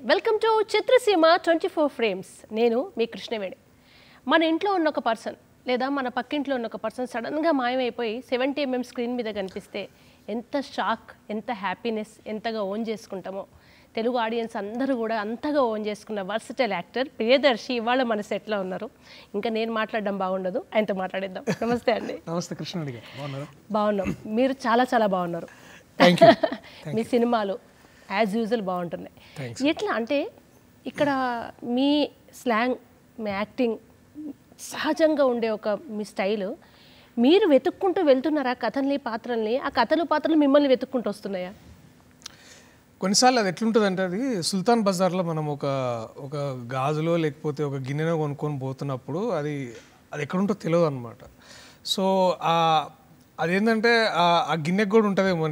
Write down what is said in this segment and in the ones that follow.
Welcome to Chitraseema 24 frames. నేను మీ కృష్ణవేణి. మన ఇంట్లో ఉన్న ఒక పర్సన్ లేదా మన పక్కింట్లో ఉన్న ఒక పర్సన్ సడన్గా మాయమైపోయి 70mm స్క్రీన్ మీద కనిపిస్తే ఎంత షాక్, ఎంత హ్యాపీనెస్, ఎంతగా ఓన్ చేసుకుంటామో. తెలుగు ఆడియన్స్ అందరూ కూడా అంతగా ఓన్ చేసుకున్న వర్సటైల్ యాక్టర్ ప్రియదర్శి ఇవాళ మన సెట్లో ఉన్నారు. ఇంకా నేను మాట్లాడడం బాగుండదు, ఆయనతో మాట్లాడేద్దాం. నమస్తే అండి. నమస్తే కృష్ణవేణి గారు. బాగున్నాం. మీరు చాలా చాలా బాగున్నారు. మీ సినిమాలు యాజ్ యూజువల్ బాగుంటున్నాయి. ఎట్లా అంటే ఇక్కడ మీ స్లాంగ్, మీ యాక్టింగ్, సహజంగా ఉండే ఒక మీ స్టైలు మీరు వెతుక్కుంటూ వెళ్తున్నారా కథల్ని, పాత్రల్ని? ఆ పాత్రలు మిమ్మల్ని వెతుక్కుంటూ వస్తున్నాయా? కొన్నిసార్లు అది ఎట్లుంటుందంటే, అది సుల్తాన్ బజార్లో మనం ఒక గాజులో లేకపోతే ఒక గిన్నెనో కొనుక్కొని పోతున్నప్పుడు అది ఎక్కడుంటో తెలియదు అనమాట. సో అదేంటంటే ఆ గిన్నెకి కూడా ఉంటుందేమో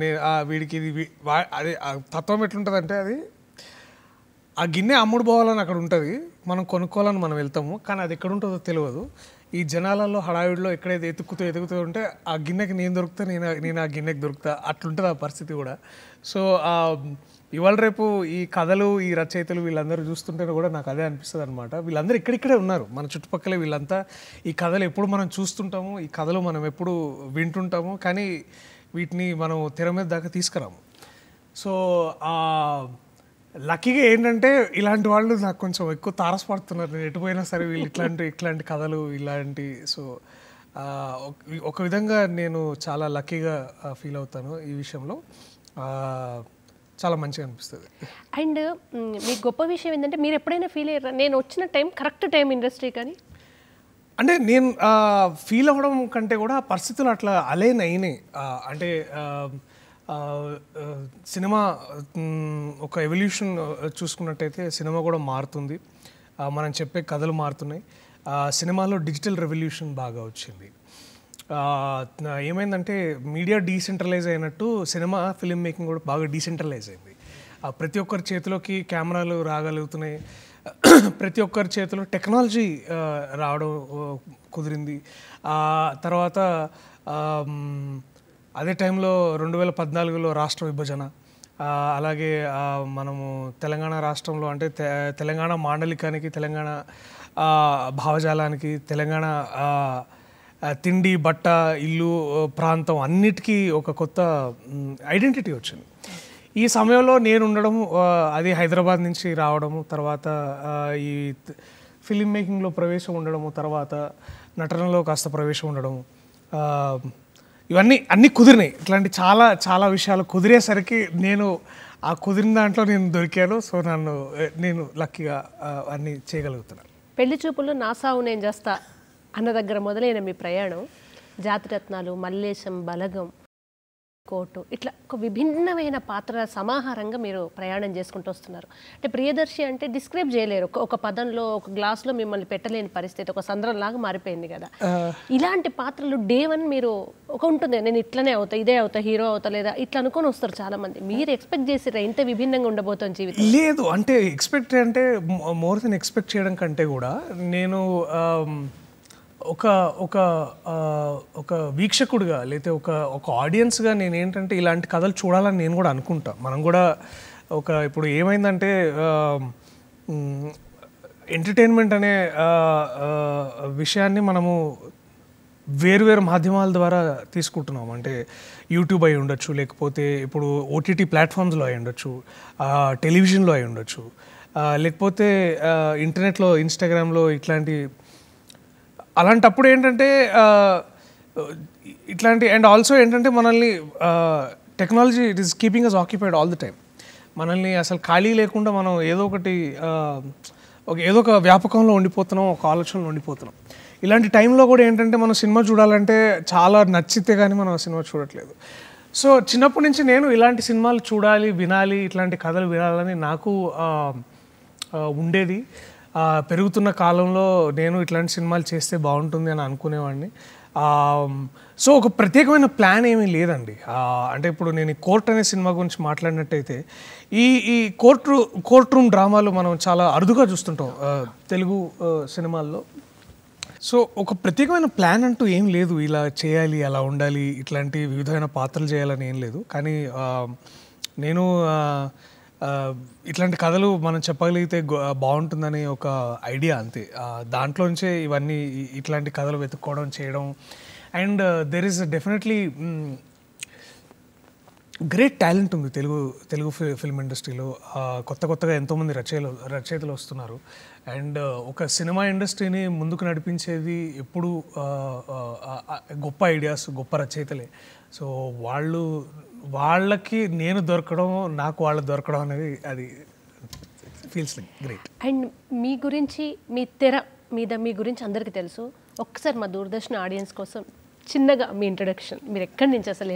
వీడికి ఇది అదే తత్వం ఎట్లుంటుందంటే, అది ఆ గిన్నె అమ్ముడు పోవాలని అక్కడ ఉంటుంది, మనం కొనుక్కోవాలని మనం వెళ్తాము, కానీ అది ఎక్కడ ఉంటుందో తెలియదు. ఈ జనాలలో హడావిడిలో ఎక్కడైతే ఎతుకుతూ ఉంటే ఆ గిన్నెకి నేను దొరుకుతా, నేను ఆ గిన్నెకి దొరుకుతా, అట్లుంటుంది ఆ పరిస్థితి కూడా. సో ఇవాళ రేపు ఈ కథలు, ఈ రచయితలు వీళ్ళందరూ చూస్తుంటే కూడా నాకు అదే అనిపిస్తుంది అనమాట. వీళ్ళందరూ ఇక్కడిక్కడే ఉన్నారు మన చుట్టుపక్కలే. వీళ్ళంతా ఈ కథలు ఎప్పుడు మనం చూస్తుంటాము, ఈ కథలు మనం ఎప్పుడు వింటుంటాము, కానీ వీటిని మనం తెర మీద దాకా తీసుకురాము. సో లక్కీగా ఏంటంటే ఇలాంటి వాళ్ళు నాకు కొంచెం ఎక్కువ తారసపడుతున్నారు. నేను ఎటుపోయినా సరే వీళ్ళు ఇట్లాంటి కథలు ఇలాంటి. సో ఒక విధంగా నేను చాలా లక్కీగా ఫీల్ అవుతాను ఈ విషయంలో. చాలా మంచిగా అనిపిస్తుంది. అండ్ మీ గొప్ప విషయం ఏంటంటే, మీరు ఎప్పుడైనా ఫీల్ అయ్యారా నేను వచ్చిన టైం కరెక్ట్ టైం ఇండస్ట్రీ? కానీ అంటే నేను ఫీల్ అవ్వడం కంటే కూడా పరిస్థితులు అట్లా అలైన్ అయినాయి. అంటే సినిమా ఒక ఎవల్యూషన్ చూసుకున్నట్టయితే సినిమా కూడా మారుతుంది, మనం చెప్పే కథలు మారుతున్నాయి. సినిమాలో డిజిటల్ రెవల్యూషన్ బాగా వచ్చింది. ఏమైందంటే మీడియా డీసెంట్రలైజ్ అయినట్టు సినిమా ఫిల్మ్ మేకింగ్ కూడా బాగా డీసెంట్రలైజ్ అయింది. ప్రతి ఒక్కరి చేతిలోకి కెమెరాలు రాగలుగుతున్నాయి, ప్రతి ఒక్కరి చేతిలో టెక్నాలజీ రావడం కుదిరింది. తర్వాత అదే టైంలో 2014లో రాష్ట్ర విభజన, అలాగే మనము తెలంగాణ రాష్ట్రంలో అంటే తెలంగాణ మాండలికానికి, తెలంగాణ భావజాలానికి, తెలంగాణ తిండి, బట్ట, ఇల్లు, ప్రాంతం అన్నిటికీ ఒక కొత్త ఐడెంటిటీ వచ్చింది. ఈ సమయంలో నేను ఉండడం, అది హైదరాబాద్ నుంచి రావడము, తర్వాత ఈ ఫిలిం మేకింగ్లో ప్రవేశం ఉండడము, తర్వాత నటనలో కాస్త ప్రవేశం ఉండడము, ఇవన్నీ అన్నీ కుదిరినాయి. ఇట్లాంటి చాలా చాలా విషయాలు కుదిరేసరికి నేను ఆ కుదిరిన దాంట్లో నేను దొరికాను. సో నేను లక్కీగా అన్నీ చేయగలుగుతున్నాను. పెళ్లి చూపుల్లో నా సావు నేను చేస్తా అన్న దగ్గర మొదలైన మీ ప్రయాణం జాతిరత్నాలు, మల్లేశం, బలగం, కోటు, ఇట్లా ఒక విభిన్నమైన పాత్ర సమాహారంగా మీరు ప్రయాణం చేసుకుంటూ వస్తున్నారు. అంటే ప్రియదర్శి అంటే డిస్క్రైబ్ చేయలేరు, ఒక పదంలో, ఒక గ్లాస్లో మిమ్మల్ని పెట్టలేని పరిస్థితి, ఒక సంద్రంలాగా మారిపోయింది కదా. ఇలాంటి పాత్రలు డే వన్ మీరు ఒక ఉంటుంది, నేను ఇట్లనే అవుతా, ఇదే అవుతా, హీరో అవుతా, లేదా ఇట్లా అనుకొని వస్తారు చాలా మంది. మీరు ఎక్స్పెక్ట్ చేసిరా ఇంత విభిన్నంగా ఉండబోతుంది జీవితం? లేదు, అంటే ఎక్స్పెక్ట్ అంటే మోర్ దెన్ ఎక్స్పెక్ట్ చేయడం కంటే కూడా నేను ఒక వీక్షకుడిగా లేకపోతే ఒక ఆడియన్స్గా నేను ఏంటంటే ఇలాంటి కథలు చూడాలని నేను కూడా అనుకుంటా. మనం కూడా ఇప్పుడు ఏమైందంటే ఎంటర్టైన్మెంట్ అనే విషయాన్ని మనము వేరు మాధ్యమాల ద్వారా తీసుకుంటున్నాం. అంటే యూట్యూబ్ అయి ఉండొచ్చు, లేకపోతే ఇప్పుడు ఓటీటీ ప్లాట్ఫామ్స్లో అయి ఉండొచ్చు, టెలివిజన్లో అయి ఉండొచ్చు, లేకపోతే ఇంటర్నెట్లో, ఇన్స్టాగ్రామ్లో ఇట్లాంటి. అలాంటప్పుడు ఏంటంటే ఇట్లాంటి అండ్ ఆల్సో ఏంటంటే మనల్ని technology it is keeping us occupied all the time. మనల్ని అసలు ఖాళీ లేకుండా మనం ఏదో ఒక వ్యాపకంలో ఉండిపోతున్నాం, ఒక ఆలోచనలో ఉండిపోతున్నాం. ఇలాంటి టైంలో కూడా ఏంటంటే మనం సినిమా చూడాలంటే చాలా నచ్చితే కానీ మనం సినిమా చూడట్లేదు. సో చిన్నప్పటి నుంచి నేను ఇలాంటి సినిమాలు చూడాలి, వినాలి, ఇట్లాంటి కథలు వినాలని నాకు ఉండేది. పెరుగుతున్న కాలంలో నేను ఇట్లాంటి సినిమాలు చేస్తే బాగుంటుంది అని అనుకునేవాడిని. సో ఒక ప్రత్యేకమైన ప్లాన్ ఏమీ లేదండి. అంటే ఇప్పుడు నేను ఈ కోర్ట్ అనే సినిమా గురించి మాట్లాడినట్టయితే ఈ కోర్ట్ రూమ్ డ్రామాలు మనం చాలా అరుదుగా చూస్తుంటాం తెలుగు సినిమాల్లో. సో ఒక ప్రత్యేకమైన ప్లాన్ అంటూ ఏం లేదు, ఇలా చేయాలి, అలా ఉండాలి, ఇట్లాంటి వివిధమైన పాత్రలు చేయాలని ఏం లేదు. కానీ నేను ఇట్లాంటి కథలు మనం చెప్పగలిగితే బాగుంటుందని ఒక ఐడియా అంతే. దాంట్లోంచే ఇవన్నీ ఇట్లాంటి కథలు వెతుక్కోవడం చేయడం. And there is definitely great talent ఉంది తెలుగు ఫిల్మ్ ఇండస్ట్రీలో. కొత్తగా ఎంతోమంది రచయితలు వస్తున్నారు. అండ్ ఒక సినిమా ఇండస్ట్రీని ముందుకు నడిపించేది ఎప్పుడు గొప్ప ఐడియాస్, గొప్ప రచయితలే. సో వాళ్ళకి నేను దొరకడం, నాకు వాళ్ళు దొరకడం అనేది అది ఫీల్స్ లైక్ గ్రేట్. అండ్ మీ గురించి, మీ తెర మీద మీ గురించి అందరికీ తెలుసు. ఒక్కసారి మా దూరదర్శన్ ఆడియన్స్ కోసం చిన్నగా మీ ఇంట్రడక్షన్, మీరు ఎక్కడి నుంచి అసలు?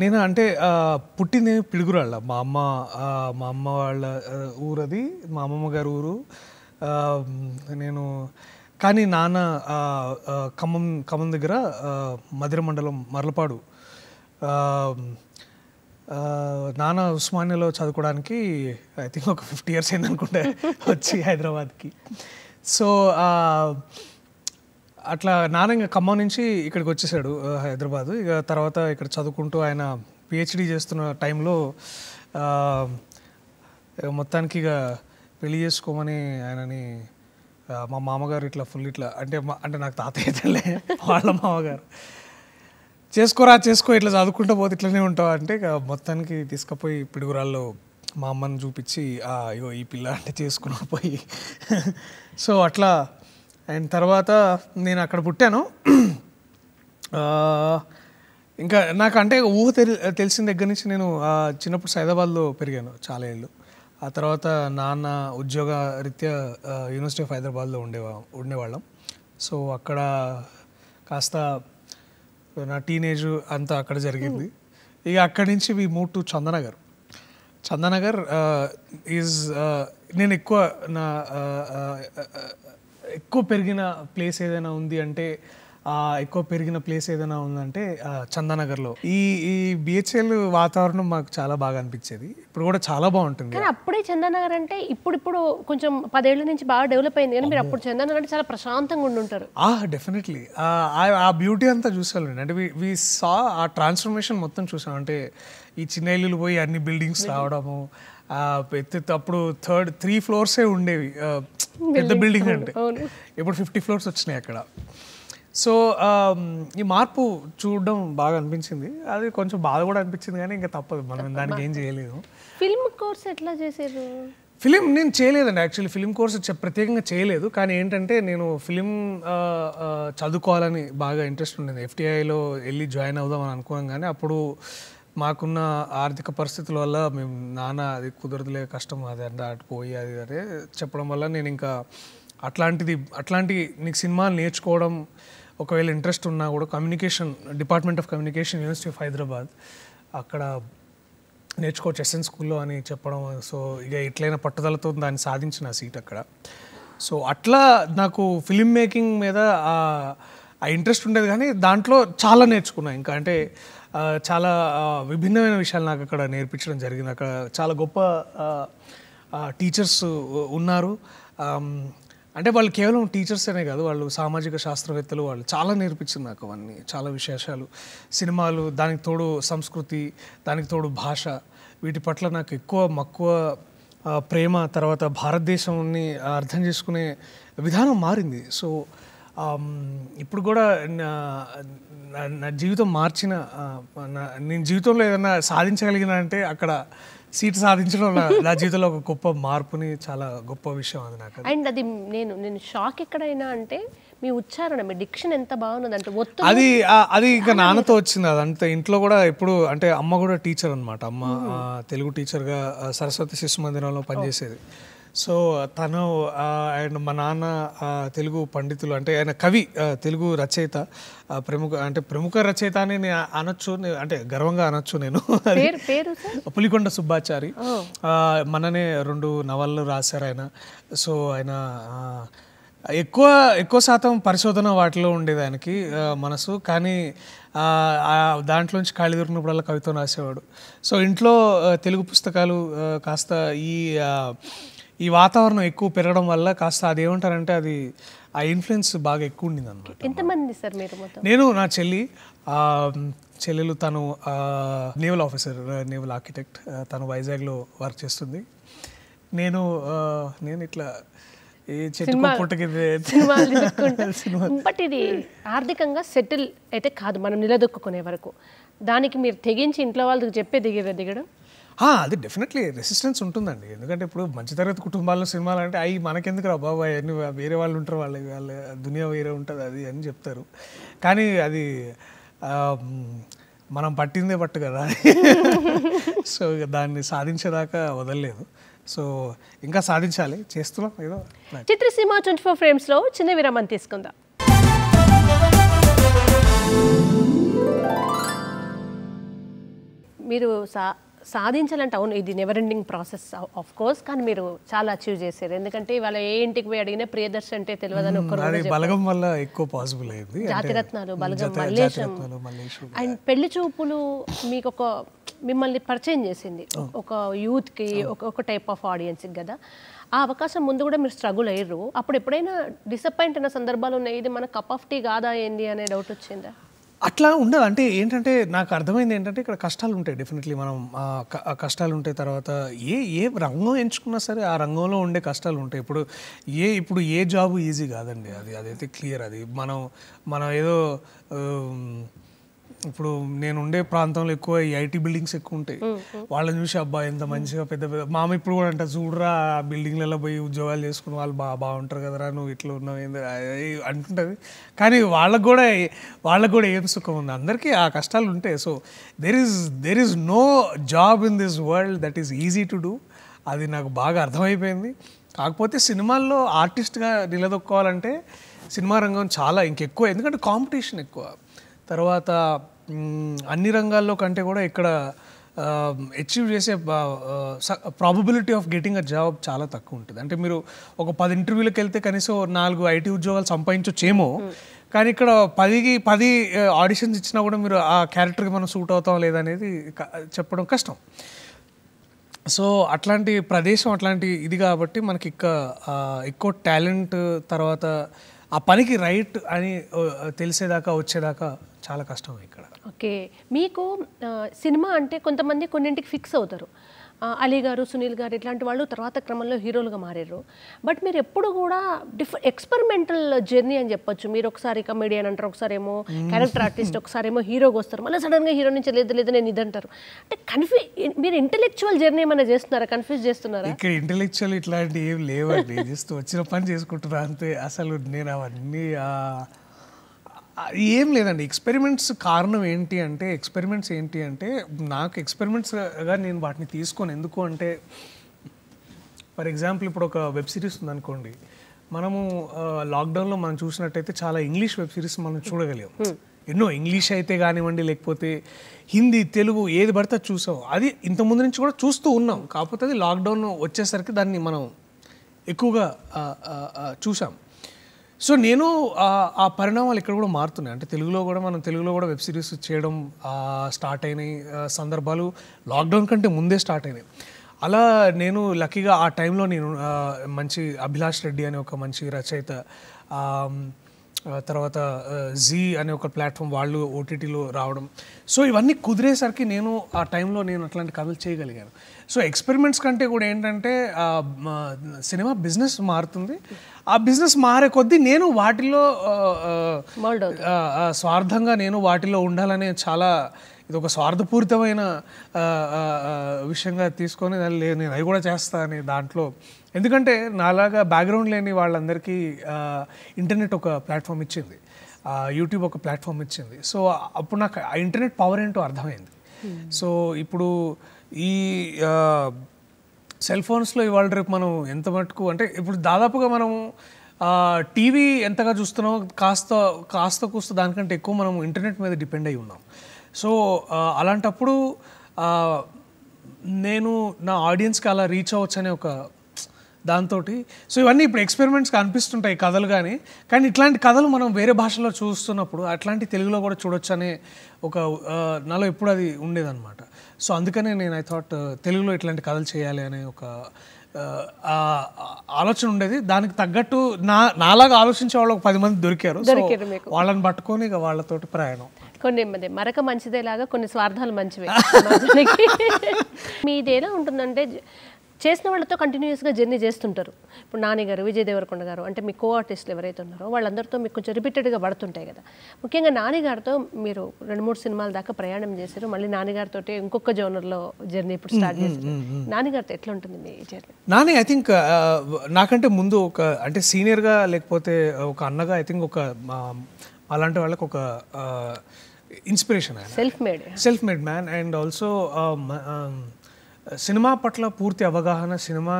నేను అంటే పుట్టింది పిడుగురాళ్ళ. మా అమ్మ వాళ్ళ ఊరు అది, మా అమ్మమ్మ గారి ఊరు. నేను కానీ నాన్న ఖమ్మం దగ్గర మధిర మండలం మర్లపాడు. నాన్న ఉస్మానియాలో చదువుకోవడానికి ఐ థింక్ ఒక 50 years అయింది అనుకుంటే వచ్చి హైదరాబాద్కి. సో అట్లా నాన్న ఇంకా ఖమ్మం నుంచి ఇక్కడికి వచ్చేసాడు హైదరాబాదు. ఇక తర్వాత ఇక్కడ చదువుకుంటూ ఆయన పిహెచ్డి చేస్తున్న టైంలో మొత్తానికి ఇక పెళ్లి చేసుకోమని ఆయనని మా మామగారు ఇట్లా ఫుల్ ఇట్లా అంటే నాకు తాతయ్య తల్లే వాళ్ళ మామగారు, చేసుకో ఇట్లా చదువుకుంటూ పోతే ఇట్లనే ఉంటావు అంటే, ఇక మొత్తానికి తీసుకుపోయి పిడుగురాల్లో మా అమ్మని చూపించి అయ్యో ఈ పిల్ల అంటే చేసుకున్నా పోయి. సో అట్లా అండ్ తర్వాత నేను అక్కడ పుట్టాను. ఇంకా నాకు అంటే ఊహ తెలిసిన దగ్గర నుంచి నేను చిన్నప్పుడు సైదాబాద్లో పెరిగాను చాలా ఏళ్ళు. ఆ తర్వాత నాన్న ఉద్యోగ రీత్యా యూనివర్సిటీ ఆఫ్ హైదరాబాద్లో ఉండేవాళ్ళం. సో అక్కడ కాస్త నా టీనేజ్ అంతా అక్కడ జరిగింది. ఇక అక్కడి నుంచి we move to Chandanagar is నేను ఎక్కువ పెరిగిన ప్లేస్ ఏదైనా ఉంది అంటే చందానగర్లో ఈ బిహెచ్ఎల్ వాతావరణం మాకు చాలా బాగా అనిపించేది. ఇప్పుడు కూడా చాలా బాగుంటుంది. కానీ అప్పుడే చందానగర్ అంటే ఇప్పుడు కొంచెం 10 ఏళ్ల నుంచి బాగా డెవలప్ అయింది. కానీ మీరు అప్పుడు చందానగర్ అంటే చాలా ప్రశాంతంగా ఉండుంటారు. డెఫినెట్లీ ఆ బ్యూటీ అంతా చూసాలండి. అంటే వి సా ఆ ట్రాన్స్ఫర్మేషన్ మొత్తం చూసాం. అంటే ఈ చిన్న ఇల్లులు పోయి అన్ని బిల్డింగ్స్ రావడము, అప్పుడు 3 floors ఉండేవి పెద్ద బిల్డింగ్ అంటే. ఇప్పుడు 50 floors వచ్చినాయి అక్కడ. సో ఈ మార్పు చూడడం బాగా అనిపించింది. అది కొంచెం బాధ కూడా అనిపించింది, కానీ ఇంకా తప్పదు, మనం దానికి ఏం చేయలేదు. ఫిల్మ్ కోర్స్ ఎట్లా చేశారు? ఫిలిం నేను చేయలేదండి. యాక్చువల్లీ ఫిలిం కోర్స్ ప్రత్యేకంగా చేయలేదు. కానీ ఏంటంటే నేను ఫిలిం చదువుకోవాలని బాగా ఇంట్రెస్ట్ ఉండేది. FTIలో వెళ్ళి జాయిన్ అవుదామని అనుకున్నాం, కానీ అప్పుడు మాకున్న ఆర్థిక పరిస్థితుల వల్ల మేము నాన్న అది కుదరదులే, కష్టం అది అంటే అటు పోయి అది అదే చెప్పడం వల్ల నేను ఇంకా అట్లాంటి నీకు సినిమాలు నేర్చుకోవడం ఒకవేళ ఇంట్రెస్ట్ ఉన్నా కూడా department of communication university of Hyderabad అక్కడ నేర్చుకోవచ్చు ఎస్ఎన్ స్కూల్లో అని చెప్పడం. సో ఇక ఎట్లయినా పట్టుదలతో దాన్ని సాధించిన సీట్ అక్కడ. సో అట్లా నాకు ఫిలిం మేకింగ్ మీద ఆ ఇంట్రెస్ట్ ఉండేది, కానీ దాంట్లో చాలా నేర్చుకున్నా. ఇంకా అంటే చాలా విభిన్నమైన విషయాలు నాకు అక్కడ నేర్పించడం జరిగింది. అక్కడ చాలా గొప్ప టీచర్స్ ఉన్నారు. అంటే వాళ్ళు కేవలం టీచర్స్ అనే కాదు, వాళ్ళు సామాజిక శాస్త్రవేత్తలు, వాళ్ళు చాలా నేర్పించింది నాకు అవన్నీ, చాలా విశేషాలు, సినిమాలు, దానికి తోడు సంస్కృతి, దానికి తోడు భాష, వీటి పట్ల నాకు ఎక్కువ మక్కువ, ప్రేమ. తర్వాత భారతదేశాన్ని అర్థం చేసుకునే విధానం మారింది. సో ఇప్పుడు కూడా నా జీవితం మార్చిన, నేను జీవితంలో ఏదైనా సాధించగలిగిన అంటే అక్కడ సీట్ సాధించడం నా జీవితంలో ఒక గొప్ప మార్పుని, చాలా గొప్ప విషయం అది నాకు. అండ్ అది నేను షాక్ ఎక్కడైనా అంటే మీ ఉచ్చారణ, మీ డిక్షన్ ఎంత బాగున్నది అంటే అది ఇంకా నాన్నతో వచ్చింది. అదంతా ఇంట్లో కూడా ఎప్పుడు అంటే అమ్మ కూడా టీచర్ అనమాట. అమ్మ తెలుగు టీచర్గా సరస్వతి శిశు మందిరంలో పనిచేసేది. సో తను అండ్ మా నాన్న తెలుగు పండితులు, అంటే ఆయన కవి, తెలుగు రచయిత, ప్రముఖ రచయిత అని నేను అనొచ్చు, అంటే గర్వంగా అనొచ్చు నేను. పులికొండ సుబ్బాచారి మననే 2 నవలలు రాశారు ఆయన. సో ఆయన ఎక్కువ శాతం పరిశోధన వాటిలో ఉండేది ఆయనకి మనసు, కానీ దాంట్లోంచి ఖాళీ దొరికినప్పుడల్లా కవిత్వం రాసేవాడు. సో ఇంట్లో తెలుగు పుస్తకాలు కాస్త ఈ వాతావరణం ఎక్కువ పెరగడం వల్ల కాస్త అది ఏమంటారంటే అది ఆ ఇన్ఫ్లుయెన్స్ బాగా ఎక్కువ ఉండింది అనమాట. ఎంతమంది సార్ మీరు? నేను, నా చెల్లి, చెల్లెలు తను నేవల్ ఆఫీసర్, నేవల్ ఆర్కిటెక్ట్, తను వైజాగ్లో వర్క్ చేస్తుంది. నేను ఇట్లా ఏ చెట్టుకు పుట్టకి బట్ ఇది ఆర్థికంగా సెటిల్ అయితే కాదు మనం నిలదొక్కునే వరకు. దానికి మీరు తెగించి ఇంట్లో వాళ్ళకి చెప్పే దిగడం అది డెఫినెట్లీ రెసిస్టెన్స్ ఉంటుందండి. ఎందుకంటే ఇప్పుడు మధ్యతరగతి కుటుంబాల్లో సినిమాలు అంటే అవి మనకెందుకు రా బాబాయ్, అన్ని వేరే వాళ్ళు ఉంటారు, వాళ్ళ దునియా వేరే ఉంటుంది అది అని చెప్తారు. కానీ అది మనం పట్టిందే పట్టు కదా. సో దాన్ని సాధించేదాకా వదలలేదు. సో ఇంకా సాధించాలి, చేస్తున్నాం ఏదో. చిత్రసీమ 24 ఫ్రేమ్స్లో చిన్న విరామం తీసుకుందాం. మీరు సాధించాలంటే అవును ఇది never ending process of course, కానీ మీరు చాలా అచీవ్ చేశారు. ఎందుకంటే ఇవాళ ఏ ఇంటికి పోయి అడిగినా ప్రియదర్శి అంటే తెలియదని ఒక్కరు బలగం వల్ల ఎక్కువ పాసిబుల్ అయింది. జాతిరత్నాలు, బలగం, మల్లేశం అండ్ పెళ్లి చూపులు మీకు మిమ్మల్ని పరిచయం చేసింది ఒక యూత్కి, ఒక టైప్ ఆఫ్ ఆడియన్స్కి కదా. ఆ అవకాశం ముందు కూడా మీరు స్ట్రగుల్ అయ్యారు. అప్పుడు ఎప్పుడైనా డిసప్పాయింట్ అయిన సందర్భాలు ఉన్నాయి, ఇది మన కప్ ఆఫ్ టీ కాదా ఏంది అనే డౌట్ వచ్చిందా? అట్లా ఉండదు. అంటే ఏంటంటే నాకు అర్థమైంది ఏంటంటే ఇక్కడ కష్టాలు ఉంటాయి, డెఫినెట్లీ మనం కష్టాలు ఉంటాయి. తర్వాత ఏ రంగం ఎంచుకున్నా సరే ఆ రంగంలో ఉండే కష్టాలు ఉంటాయి. ఇప్పుడు ఏ జాబు ఈజీ కాదండి, అదైతే క్లియర్. అది మనం ఏదో ఇప్పుడు నేను ఉండే ప్రాంతంలో ఎక్కువ ఈ ఐటీ బిల్డింగ్స్ ఎక్కువ ఉంటాయి. వాళ్ళని చూసి అబ్బా ఎంత మంచిగా పెద్ద మామ ఇప్పుడు కూడా అంట చూడరా ఆ బిల్డింగ్లలో పోయి ఉద్యోగాలు చేసుకుని వాళ్ళు బాగుంటారు కదరా, నువ్వు ఇట్లా ఉన్నావు ఏంది అంటుంటుంది. కానీ వాళ్ళకు కూడా ఏం సుఖం ఉంది, అందరికీ ఆ కష్టాలు ఉంటాయి. So there is no job in this world that is easy to do. అది నాకు బాగా అర్థమైపోయింది. కాకపోతే సినిమాల్లో ఆర్టిస్ట్గా నిలదొక్కోవాలంటే సినిమా రంగం చాలా ఇంకెక్కువ, ఎందుకంటే కాంపిటీషన్ ఎక్కువ. తర్వాత అన్ని రంగాల్లో కంటే కూడా ఇక్కడ అచీవ్ చేసే probability of getting a job చాలా తక్కువ ఉంటుంది. అంటే మీరు ఒక 10 ఇంటర్వ్యూలకు వెళ్తే కనీసం 4 ఐటీ ఉద్యోగాలు సంపాదించొచ్చేమో, కానీ ఇక్కడ 10 ఆడిషన్స్ ఇచ్చినా కూడా మీరు ఆ క్యారెక్టర్కి మనం సూట్ అవుతాం లేదనేది చెప్పడం కష్టం. సో అట్లాంటి ప్రదేశం అట్లాంటి ఇది కాబట్టి మనకి ఎక్కువ టాలెంట్, తర్వాత ఆ పనికి రైట్ అని తెలిసేదాకా వచ్చేదాకా చాలా కష్టం ఇక్కడ. ఓకే, మీకు సినిమా అంటే కొంతమంది కొన్నింటికి ఫిక్స్ అవుతారు. అలీ గారు, సునీల్ గారు ఇట్లాంటి వాళ్ళు తర్వాత క్రమంలో హీరోలుగా మారారు. బట్ మీరు ఎప్పుడు కూడా ఎక్స్పెరిమెంటల్ జర్నీ అని చెప్పొచ్చు. మీరు ఒకసారి కమెడియన్ అంటారు, ఒకసారి ఏమో క్యారెక్టర్ ఆర్టిస్ట్, ఒకసారి ఏమో హీరోగా వస్తారు, మళ్ళీ సడన్గా హీరో నుంచి లేదు నేను ఇది అంటారు. అంటే మీరు ఇంటెలెక్చువల్ జర్నీ ఏమైనా చేస్తున్నారా, కన్ఫ్యూజ్ చేస్తున్నారా? ఇక్కడ ఇంటెలెక్చువల్ ఇట్లాంటి ఏం లేవండి, జస్ట్ వచ్చిన పని చేసుకుంటున్నా అంతే. అసలు నేను అవన్నీ ఏం లేదండి. ఎక్స్పెరిమెంట్స్ ఏంటి అంటే నాకు ఎక్స్పెరిమెంట్స్గా నేను వాటిని తీసుకోను. ఎందుకు అంటే ఫర్ ఎగ్జాంపుల్ ఇప్పుడు ఒక వెబ్ సిరీస్ ఉందనుకోండి, మనము లాక్డౌన్లో మనం చూసినట్టయితే చాలా ఇంగ్లీష్ వెబ్ సిరీస్ మనం చూడగలిగాం. ఎన్నో ఇంగ్లీష్ అయితే కానివ్వండి, లేకపోతే హిందీ, తెలుగు ఏది పడితే చూసాం. అది ఇంతకుముందు నుంచి కూడా చూస్తూ ఉన్నాం. కాకపోతే అది లాక్డౌన్ వచ్చేసరికి దాన్ని మనం ఎక్కువగా చూసాం. సో నేను ఆ పరిణామాలు ఇక్కడ కూడా మారుతున్నాయి. అంటే తెలుగులో కూడా వెబ్ సిరీస్ చేయడం స్టార్ట్ అయినాయి సందర్భాలు లాక్డౌన్ కంటే ముందే స్టార్ట్ అయినాయి. అలా నేను లక్కీగా ఆ టైంలో నేను మంచి అభిలాష్ రెడ్డి అనే ఒక మంచి రచయిత, తర్వాత జీ అనే ఒక ప్లాట్ఫామ్ వాళ్ళు ఓటీటీలో రావడం, సో ఇవన్నీ కుదిరేసరికి నేను ఆ టైంలో అట్లాంటి కథలు చేయగలిగాను. సో ఎక్స్పెరిమెంట్స్ కంటే కూడా ఏంటంటే సినిమా బిజినెస్ మారుతుంది. ఆ బిజినెస్ మారే కొద్దీ నేను వాటిలో స్వార్థంగా వాటిలో ఉండాలనే చాలా ఇది ఒక స్వార్థపూరితమైన విషయంగా తీసుకొని నేను అవి కూడా చేస్తాను దాంట్లో. ఎందుకంటే నాలాగా బ్యాక్గ్రౌండ్ లేని వాళ్ళందరికీ ఇంటర్నెట్ ఒక ప్లాట్ఫామ్ ఇచ్చింది, యూట్యూబ్ ఒక ప్లాట్ఫామ్ ఇచ్చింది. సో అప్పుడు నాకు ఆ ఇంటర్నెట్ పవర్ ఏంటో అర్థమైంది. సో ఇప్పుడు ఈ సెల్ ఫోన్స్లో ఇవాళ రేపు మనం ఎంత మటుకు అంటే ఇప్పుడు దాదాపుగా మనము టీవీ ఎంతగా చూస్తున్నామో కాస్త కూస్త దానికంటే ఎక్కువ మనం ఇంటర్నెట్ మీద డిపెండ్ అయి ఉన్నాం. సో అలాంటప్పుడు నేను నా ఆడియన్స్కి అలా రీచ్ అవ్వచ్చు అనే ఒక దాంతో, సో ఇవన్నీ ఇప్పుడు ఎక్స్పెరిమెంట్స్కి అనిపిస్తుంటాయి కథలు, కానీ ఇట్లాంటి కథలు మనం వేరే భాషలో చూస్తున్నప్పుడు అట్లాంటి తెలుగులో కూడా చూడొచ్చు అనే ఒక నాలో ఎప్పుడు అది ఉండేదన్నమాట. సో అందుకనే నేను ఐ థాట్ తెలుగులో ఇట్లాంటి కథలు చేయాలి అనే ఒక ఆలోచన ఉండేది. దానికి తగ్గట్టు నాలాగా ఆలోచించే వాళ్ళు ఒక 10 మంది దొరికారు. వాళ్ళని పట్టుకొని ఇక వాళ్ళతోటి ప్రయాణం. కొన్ని మరక మంచిదేలాగా కొన్ని స్వార్థాలు మంచివే సమాజానికి. మీది ఎలా ఉంటుందంటే చేసిన వాళ్ళతో కంటిన్యూస్గా జర్నీ చేస్తుంటారు. ఇప్పుడు నాని గారు, విజయ్ దేవరకొండ గారు అంటే మీ కో ఆర్టిస్టులు ఎవరైతే ఉన్నారో వాళ్ళందరితో మీకు కొంచెం రిపీటెడ్గా పడుతుంటాయి కదా. ముఖ్యంగా నానిగారితో మీరు 2-3 సినిమాల దాకా ప్రయాణం చేశారు. మళ్ళీ నానిగారితో ఇంకొక జోనర్లో జర్నీ ఇప్పుడు స్టార్ట్ చేశారు. నానిగారితో ఎట్లా ఉంటుంది మీ జర్నీ? నాని ఐ థింక్ నాకంటే ముందు ఒక అంటే సీనియర్గా లేకపోతే ఒక అన్నగా ఐ థింక్ ఒక అలాంటి వాళ్ళకి ఒక inspiration. Self made man and also cinema పట్ల పూర్తి అవగాహన. సినిమా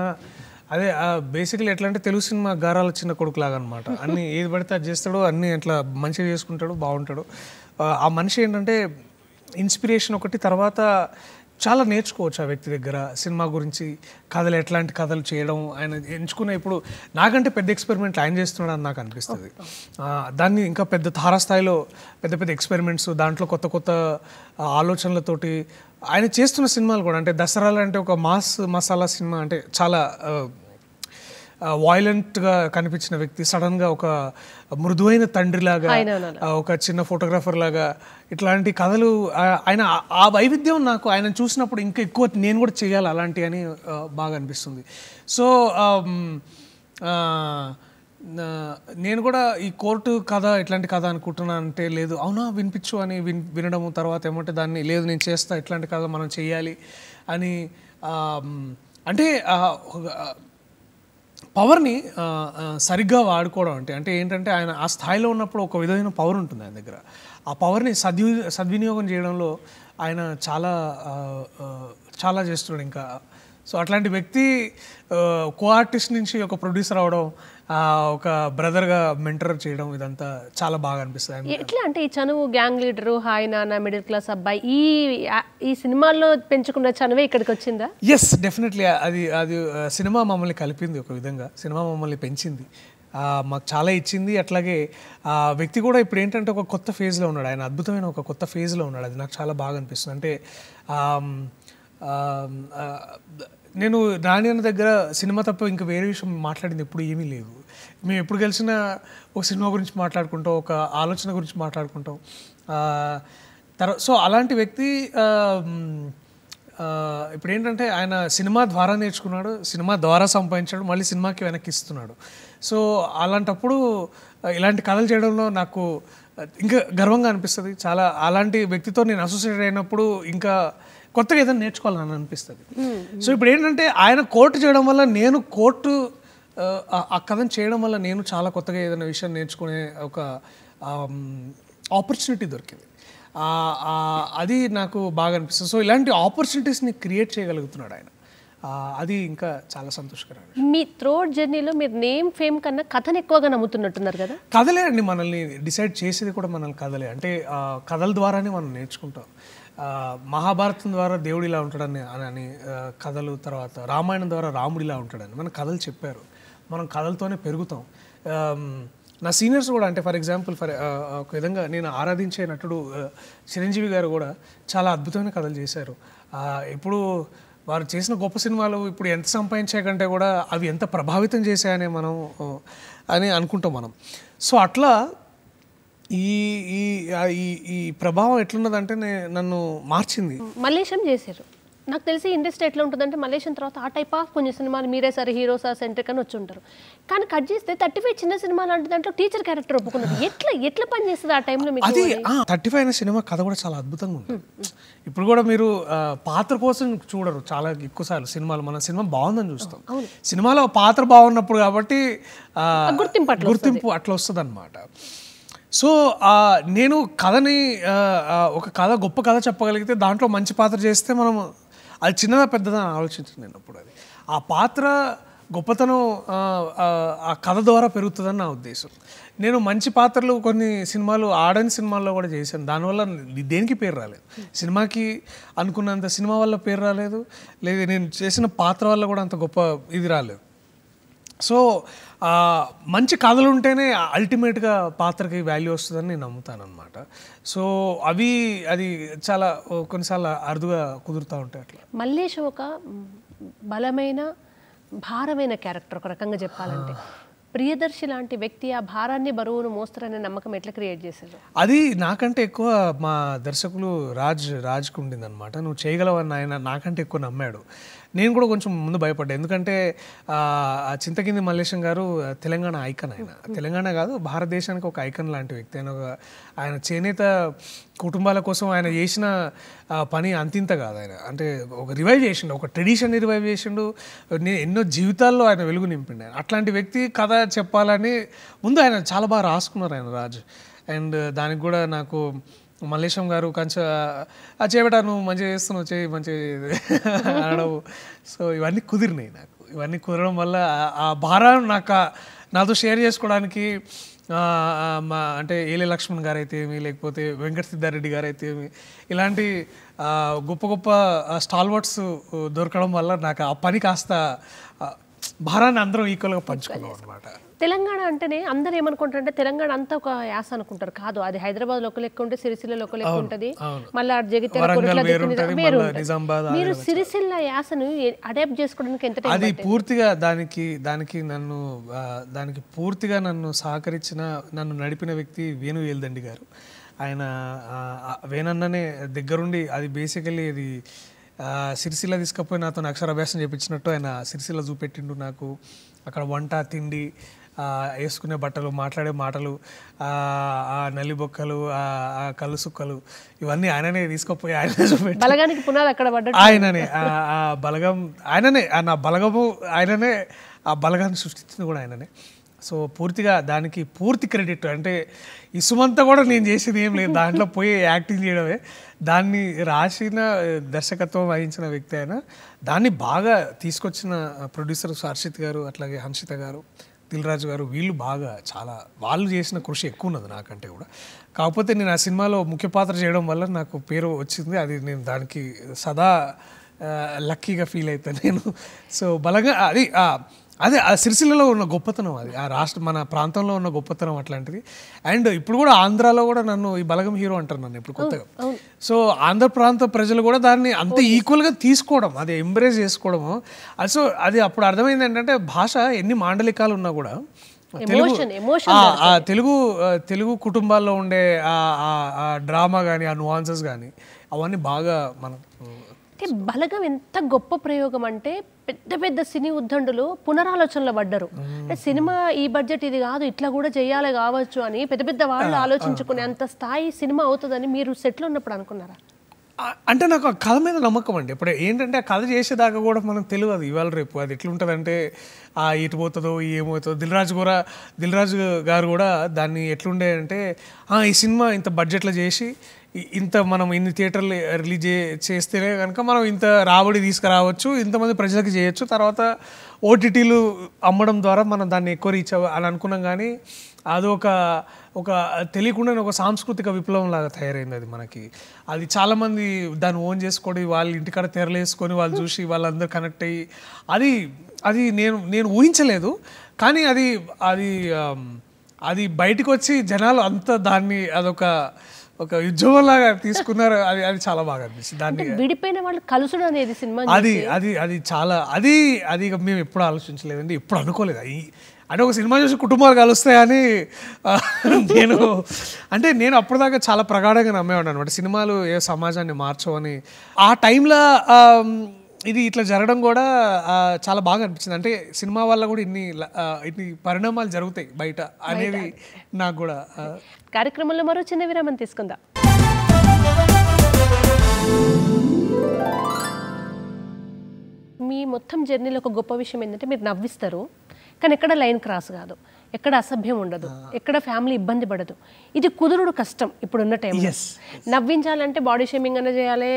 అదే బేసికలీ ఎట్లా అంటే తెలుగు సినిమా గారాల చిన్న కొడుకులాగా అనమాట. అన్ని ఏది పడితే అది చేస్తాడు, అన్ని అట్లా మంచిగా చేసుకుంటాడు, బాగుంటాడు. ఆ మనిషి ఏంటంటే ఇన్స్పిరేషన్ ఒకటి, తర్వాత చాలా నేర్చుకోవచ్చు ఆ వ్యక్తి దగ్గర సినిమా గురించి, కథలు ఎట్లాంటి కథలు చేయడం ఆయన ఎంచుకునే. ఇప్పుడు నాకంటే పెద్ద ఎక్స్పెరిమెంట్లు ఆయన చేస్తున్నాడు అని నాకు అనిపిస్తుంది. దాన్ని ఇంకా పెద్ద తారాస్థాయిలో పెద్ద పెద్ద ఎక్స్పెరిమెంట్స్, దాంట్లో కొత్త కొత్త ఆలోచనలతోటి ఆయన చేస్తున్న సినిమాలు కూడా. అంటే దసరాలు అంటే ఒక మాస్ మసాలా సినిమా, అంటే చాలా వాయిలెంట్గా కనిపించిన వ్యక్తి సడన్గా ఒక మృదువైన తండ్రిలాగా, ఒక చిన్న ఫోటోగ్రాఫర్ లాగా, ఇట్లాంటి కథలు ఆయన ఆ వైవిధ్యం నాకు ఆయన చూసినప్పుడు ఇంకా ఎక్కువ నేను కూడా చేయాలి అలాంటి అని బాగా అనిపిస్తుంది. సో నేను కూడా ఈ కోర్టు కథ ఇట్లాంటి కథ అనుకుంటున్నాను అంటే, లేదు అవునా వినిపించు అని వినడము, తర్వాత ఏమంటే దాన్ని లేదు నేను చేస్తా ఇట్లాంటి కథ మనం చెయ్యాలి అని. అంటే పవర్ని సరిగ్గా వాడుకోవడం అంటే ఏంటంటే ఆయన ఆ స్థాయిలో ఉన్నప్పుడు ఒక విధమైన పవర్ ఉంటుంది ఆయన దగ్గర. ఆ పవర్ని సద్వినియోగం చేయడంలో ఆయన చాలా చేస్తున్నాడు ఇంకా. సో అట్లాంటి వ్యక్తి కో ఆర్టిస్ట్ నుంచి ఒక ప్రొడ్యూసర్ అవడం, ఒక బ్రదర్గా మెంటర్ చేయడం, ఇదంతా చాలా బాగా అనిపిస్తుంది. ఎట్లా అంటే ఈ చనువు, గ్యాంగ్ లీడరు, హాయ్ నాన్న, మిడిల్ క్లాస్ అబ్బాయి, ఈ సినిమాల్లో పెంచుకున్న చనువే ఇక్కడికి వచ్చిందా? Yes, definitely. అది సినిమా మమ్మల్ని కలిపింది ఒక విధంగా, సినిమా మమ్మల్ని పెంచింది, మాకు చాలా ఇచ్చింది. అట్లాగే ఆ వ్యక్తి కూడా ఇప్పుడు ఏంటంటే ఒక కొత్త ఫేజ్లో ఉన్నాడు, ఆయన అద్భుతమైన ఒక కొత్త ఫేజ్లో ఉన్నాడు. అది నాకు చాలా బాగా అనిపిస్తుంది. అంటే నేను నాని అన్న దగ్గర సినిమా తప్ప ఇంకా వేరే విషయం మాట్లాడింది ఎప్పుడు ఏమీ లేదు. మేము ఎప్పుడు కలిసినా ఒక సినిమా గురించి మాట్లాడుకుంటాం, ఒక ఆలోచన గురించి మాట్లాడుకుంటాం. సో అలాంటి వ్యక్తి ఇప్పుడు ఏంటంటే ఆయన సినిమా ద్వారా నేర్చుకున్నాడు, సినిమా ద్వారా సంపాదించాడు, మళ్ళీ సినిమాకి వెనక్కి ఇస్తున్నాడు. సో అలాంటప్పుడు ఇలాంటి కథలు చేయడంలో నాకు ఇంకా గర్వంగా అనిపిస్తుంది చాలా. అలాంటి వ్యక్తితో నేను అసోసియేట్ అయినప్పుడు ఇంకా కొత్తగా ఏదైనా నేర్చుకోవాలని అనిపిస్తుంది. సో ఇప్పుడు ఏంటంటే ఆయన కోర్టు చేయడం వల్ల, నేను కోర్టు ఆ కథను చేయడం వల్ల నేను చాలా కొత్తగా ఏదైనా విషయం నేర్చుకునే ఒక ఆపర్చునిటీ దొరికింది. అది నాకు బాగా అనిపిస్తుంది. సో ఇలాంటి ఆపర్చునిటీస్ని క్రియేట్ చేయగలుగుతున్నాడు ఆయన, అది ఇంకా చాలా సంతోషకరం. మీ త్రోట్ జర్నీలో మీరు నేమ్ ఫేమ్ కన్నా కథను ఎక్కువగా నమ్ముతున్నట్టున్నారు కదా? కథలే అండి మనల్ని డిసైడ్ చేసేది కూడా మనల్ని కథలే. అంటే కథల ద్వారానే మనం నేర్చుకుంటాం. మహాభారతం ద్వారా దేవుడు ఇలా ఉంటాడని అని కథలు, తర్వాత రామాయణం ద్వారా రాముడు ఇలా ఉంటాడని మన కథలు చెప్పారు. మనం కథలతోనే పెరుగుతాం. నా సీనియర్స్ కూడా, అంటే ఫర్ ఎగ్జాంపుల్ ఒక విధంగా నేను ఆరాధించే నటుడు చిరంజీవి గారు కూడా చాలా అద్భుతమైన కథలు చేశారు. ఇప్పుడు వారు చేసిన గొప్ప సినిమాలు ఇప్పుడు ఎంత సంపాదించే కంటే కూడా అవి ఎంత ప్రభావితం చేశాయని మనం అని అనుకుంటాం మనం. సో అట్లా ఈ ఈ ప్రభావం ఎట్లున్నదంటే నన్ను మార్చింది. మల్లేశం చేశారు. నాకు తెలిసి ఇండస్ట్రీ ఎట్లా ఉంటుందంటే మల్లేశం తర్వాత ఆ టైప్ ఆఫ్ కొన్ని సినిమాలు మీరే సరే హీరో సార్ సెంట్రిక్ అని వచ్చి ఉంటారు. కానీ కట్ చేస్తే 35 చిన్న సినిమా లాంటి దాంట్లో టీచర్ క్యారెక్టర్ ఒప్పుకున్నారు. ఎట్లా పని చేస్తుంది ఆ టైంలో మీకు? అది 35 అనే సినిమా కథ కూడా చాలా అద్భుతంగా ఉంటుంది. ఇప్పుడు కూడా మీరు పాత్ర కోసం చూడరు చాలా ఎక్కువ సార్లు సినిమాలు. మన సినిమా బాగుందని చూస్తాం, సినిమాలో పాత్ర బాగున్నప్పుడు కాబట్టి గుర్తింపు అట్లా వస్తుంది అనమాట. సో నేను కథని ఒక కథ గొప్ప కథ చెప్పగలిగితే దాంట్లో మంచి పాత్ర చేస్తే మనం అది చిన్నదా పెద్దదా అని ఆలోచించింది నేను అప్పుడు. అది ఆ పాత్ర గొప్పతనం ఆ కథ ద్వారా పెరుగుతుందని నా ఉద్దేశం. నేను మంచి పాత్రలు కొన్ని సినిమాలు ఆడని సినిమాల్లో కూడా చేశాను, దానివల్ల దేనికి పేరు రాలేదు. సినిమాకి అనుకున్నంత సినిమా వల్ల పేరు రాలేదు, లేదు నేను చేసిన పాత్ర వల్ల కూడా అంత గొప్ప ఇది రాలేదు. సో మంచి కథలు ఉంటేనే అల్టిమేట్గా పాత్రకి వాల్యూ వస్తుందని నేను నమ్ముతాను అనమాట. సో అది చాలా కొన్నిసార్లు అరుదుగా కుదురుతూ ఉంటాయి. అట్లా మల్లేశం ఒక బలమైన భారమైన క్యారెక్టర్ ఒక రకంగా చెప్పాలంటే. ప్రియదర్శి లాంటి వ్యక్తి ఆ భారాన్ని బరువును మోస్తారనే నమ్మకం ఎట్లా క్రియేట్ చేశారు? అది నాకంటే ఎక్కువ మా దర్శకులు రాజ్కి ఉండింది అనమాట. నువ్వు చేయగలవని ఆయన నాకంటే ఎక్కువ నమ్మాడు. నేను కూడా కొంచెం ముందు భయపడ్డా, ఎందుకంటే చింతకింది మల్లేశం గారు తెలంగాణ ఐకన్. ఆయన తెలంగాణ కాదు, భారతదేశానికి ఒక ఐకన్ లాంటి వ్యక్తి. ఆయన చేనేత కుటుంబాల కోసం ఆయన చేసిన పని అంతింత కాదు. ఆయన అంటే ఒక రివైవ్ చేసిండు, ఒక ట్రెడిషన్ని రివైవ్ చేసిండు. ఎన్నో జీవితాల్లో ఆయన వెలుగు నింపిండు. ఆయన అట్లాంటి వ్యక్తి కథ చెప్పాలని ముందు ఆయన చాలా బాగా రాసుకున్నారు ఆయన రాజు. అండ్ దానికి కూడా నాకు మల్లేశం గారు కొంచెం చేయబెట్టా, నువ్వు మంచిగా చేస్తున్నావు, చేయి మంచిగా అనడం. సో ఇవన్నీ కుదిరినాయి నాకు. ఇవన్నీ కుదరడం వల్ల ఆ భారాన్ని నాతో షేర్ చేసుకోవడానికి అంటే ఏలే లక్ష్మణ్ గారు అయితే ఏమి, లేకపోతే వెంకట సిద్ధారెడ్డి గారు అయితే ఏమి, ఇలాంటి గొప్ప గొప్ప స్టాల్వర్డ్స్ దొరకడం వల్ల నాకు ఆ పని కాస్త భారాన్ని అందరం ఈక్వల్గా పంచుకున్నాం అనమాట. తెలంగాణ అంటేనే అందరూ ఏమనుకుంటారంటే తెలంగాణ అంతా ఒక యాస అనుకుంటారు. కాదు, అది హైదరాబాద్ ఒక లెక్క ఉంటే సిరిసిల్ల ఒక లెక్క ఉంటుంది, మళ్ళీ మీరు సిరిసిల్ల యాసను అడాప్ట్ చేసుకోవడానికి ఎంత టైం? అది పూర్తిగా దానికి పూర్తిగా నన్ను సహకరించిన, నన్ను నడిపిన వ్యక్తి వేణు ఏల్దండి గారు. ఆయన వేణన్ననే దగ్గరుండి అది బేసికలీ అది సిరిసిల్ల తీసుకపోయి నాతో అక్షరాభ్యాసం చేయించినట్టు ఆయన సిరిసిల్ల చూపెట్టిండు నాకు. అక్కడ వంట తిండి, వేసుకునే బట్టలు, మాట్లాడే మాటలు, ఆ నల్లి బొక్కలు, ఆ కళ్ళు సుక్కలు, ఇవన్నీ ఆయననే తీసుకుపోయి ఆయననే చూపెట్టి బలగానికి పునాది అక్కడ పడ్డ ఆయననే. ఆ బలగం ఆయననే, నా బలగము ఆయననే, ఆ బలగాన్ని సృష్టించింది కూడా ఆయననే. సో పూర్తిగా దానికి పూర్తి క్రెడిట్. అంటే ఇసుమంతా కూడా నేను చేసేది ఏం లేదు, దాంట్లో పోయి యాక్టింగ్ చేయడమే. దాన్ని రాసిన, దర్శకత్వం వహించిన వ్యక్తి ఆయన. దాన్ని బాగా తీసుకొచ్చిన ప్రొడ్యూసర్ హర్షిత్ గారు, అట్లాగే హన్షిత గారు, దిల్ రాజు గారు, వీళ్ళు బాగా వాళ్ళు చేసిన కృషి ఎక్కువ ఉన్నది నాకంటే కూడా. కాకపోతే నేను ఆ సినిమాలో ముఖ్య పాత్ర చేయడం వల్ల నాకు పేరు వచ్చింది. అది నేను దానికి సదా లక్కీగా ఫీల్ అవుతాను నేను. సో బలంగా అదే ఆ సిరిసిల్లలో ఉన్న గొప్పతనం, అది ఆ మన ప్రాంతంలో ఉన్న గొప్పతనం అట్లాంటిది. అండ్ ఇప్పుడు కూడా ఆంధ్రాలో కూడా నన్ను ఈ బలగం హీరో అంటారు నన్ను ఇప్పుడు కొత్తగా. సో ఆంధ్ర ప్రాంత ప్రజలు కూడా దాన్ని అంత ఈక్వల్గా తీసుకోవడం, అది ఎంబ్రేస్ చేసుకోవడము. సో అది అప్పుడు అర్థమైంది ఏంటంటే భాష ఎన్ని మాండలికాలు ఉన్నా కూడా తెలుగు కుటుంబాల్లో ఉండే ఆ డ్రామా కానీ, ఆ నువాన్సెస్ కానీ, అవన్నీ బాగా మనం. బలగం ఎంత గొప్ప ప్రయోగం అంటే పెద్ద పెద్ద సినీ ఉద్దండులు పునరాలోచనలో పడ్డరు. అంటే సినిమా ఈ బడ్జెట్ ఇది కాదు, ఇట్లా కూడా చేయాలి కావచ్చు అని పెద్ద పెద్ద వాళ్ళు ఆలోచించుకునే అంత స్థాయి సినిమా అవుతుందని మీరు సెట్లో ఉన్నప్పుడు అనుకున్నారా? అంటే నాకు ఆ కథ మీద నమ్మకం అండి. ఇప్పుడు ఏంటంటే ఆ కథ చేసేదాకా కూడా మనం తెలియదు ఇవాళ రేపు అది ఎట్లుంటుందంటే ఎటు పోతుందో ఏమవుతుందో. దిల్ రాజు గారు కూడా దాన్ని ఎట్లుండే అంటే ఈ సినిమా ఇంత బడ్జెట్లో చేసి ఇంత మనం ఇన్ని థియేటర్లు రిలీజ్ చేస్తేనే కనుక మనం ఇంత రాబడి తీసుకురావచ్చు, ఇంతమంది ప్రజలకు చేయొచ్చు, తర్వాత ఓటీటీలు అమ్మడం ద్వారా మనం దాన్ని ఎక్కువ రీచ్ అని అనుకున్నాం. కానీ అది ఒక తెలియకుండానే ఒక సాంస్కృతిక విప్లవం లాగా తయారైంది అది మనకి. అది చాలామంది దాన్ని ఓన్ చేసుకొని వాళ్ళ ఇంటికాడ తెరలేసుకొని వాళ్ళు చూసి వాళ్ళందరూ కనెక్ట్ అయ్యి అది నేను ఊహించలేదు. కానీ అది బయటకు వచ్చి జనాలు అంతా దాన్ని ఒక ఉద్యోగంలాగా తీసుకున్నారు. అది చాలా బాగా అనిపిస్తుంది. దాన్ని విడిపోయిన వాళ్ళు కలుసుడు అనేది సినిమా అది చాలా అది మేము ఎప్పుడు ఆలోచించలేదండి, ఎప్పుడు అనుకోలేదు. అంటే ఒక సినిమా చూసి కుటుంబాలు కలుస్తాయని నేను అప్పటిదాకా చాలా ప్రగాఢంగా నమ్మేవాడు అనమాట. సినిమాలు ఏ సమాజాన్ని మార్చవని. ఆ టైంలో ఇది ఇట్లా జరగడం కూడా చాలా బాగా అనిపించింది. అంటే సినిమా వల్ల కూడా ఇన్ని పరిణామాలు జరుగుతాయి బయట అనేది నాకు కూడా. కార్యక్రమంలో మరో చిన్న విరామం తీసుకుందాం. మీ మొత్తం జర్నీలో ఒక గొప్ప విషయం ఏంటంటే మీరు నవ్విస్తారు, కానీ ఎక్కడ లైన్ క్రాస్ కాదు, ఎక్కడ అసభ్యం ఉండదు, ఎక్కడ ఫ్యామిలీ ఇబ్బంది పడదు. ఇది కుదురుడు కష్టం ఇప్పుడున్న టైంలో. నవ్వించాలంటే బాడీ షేమింగ్ అనే చేయాలి,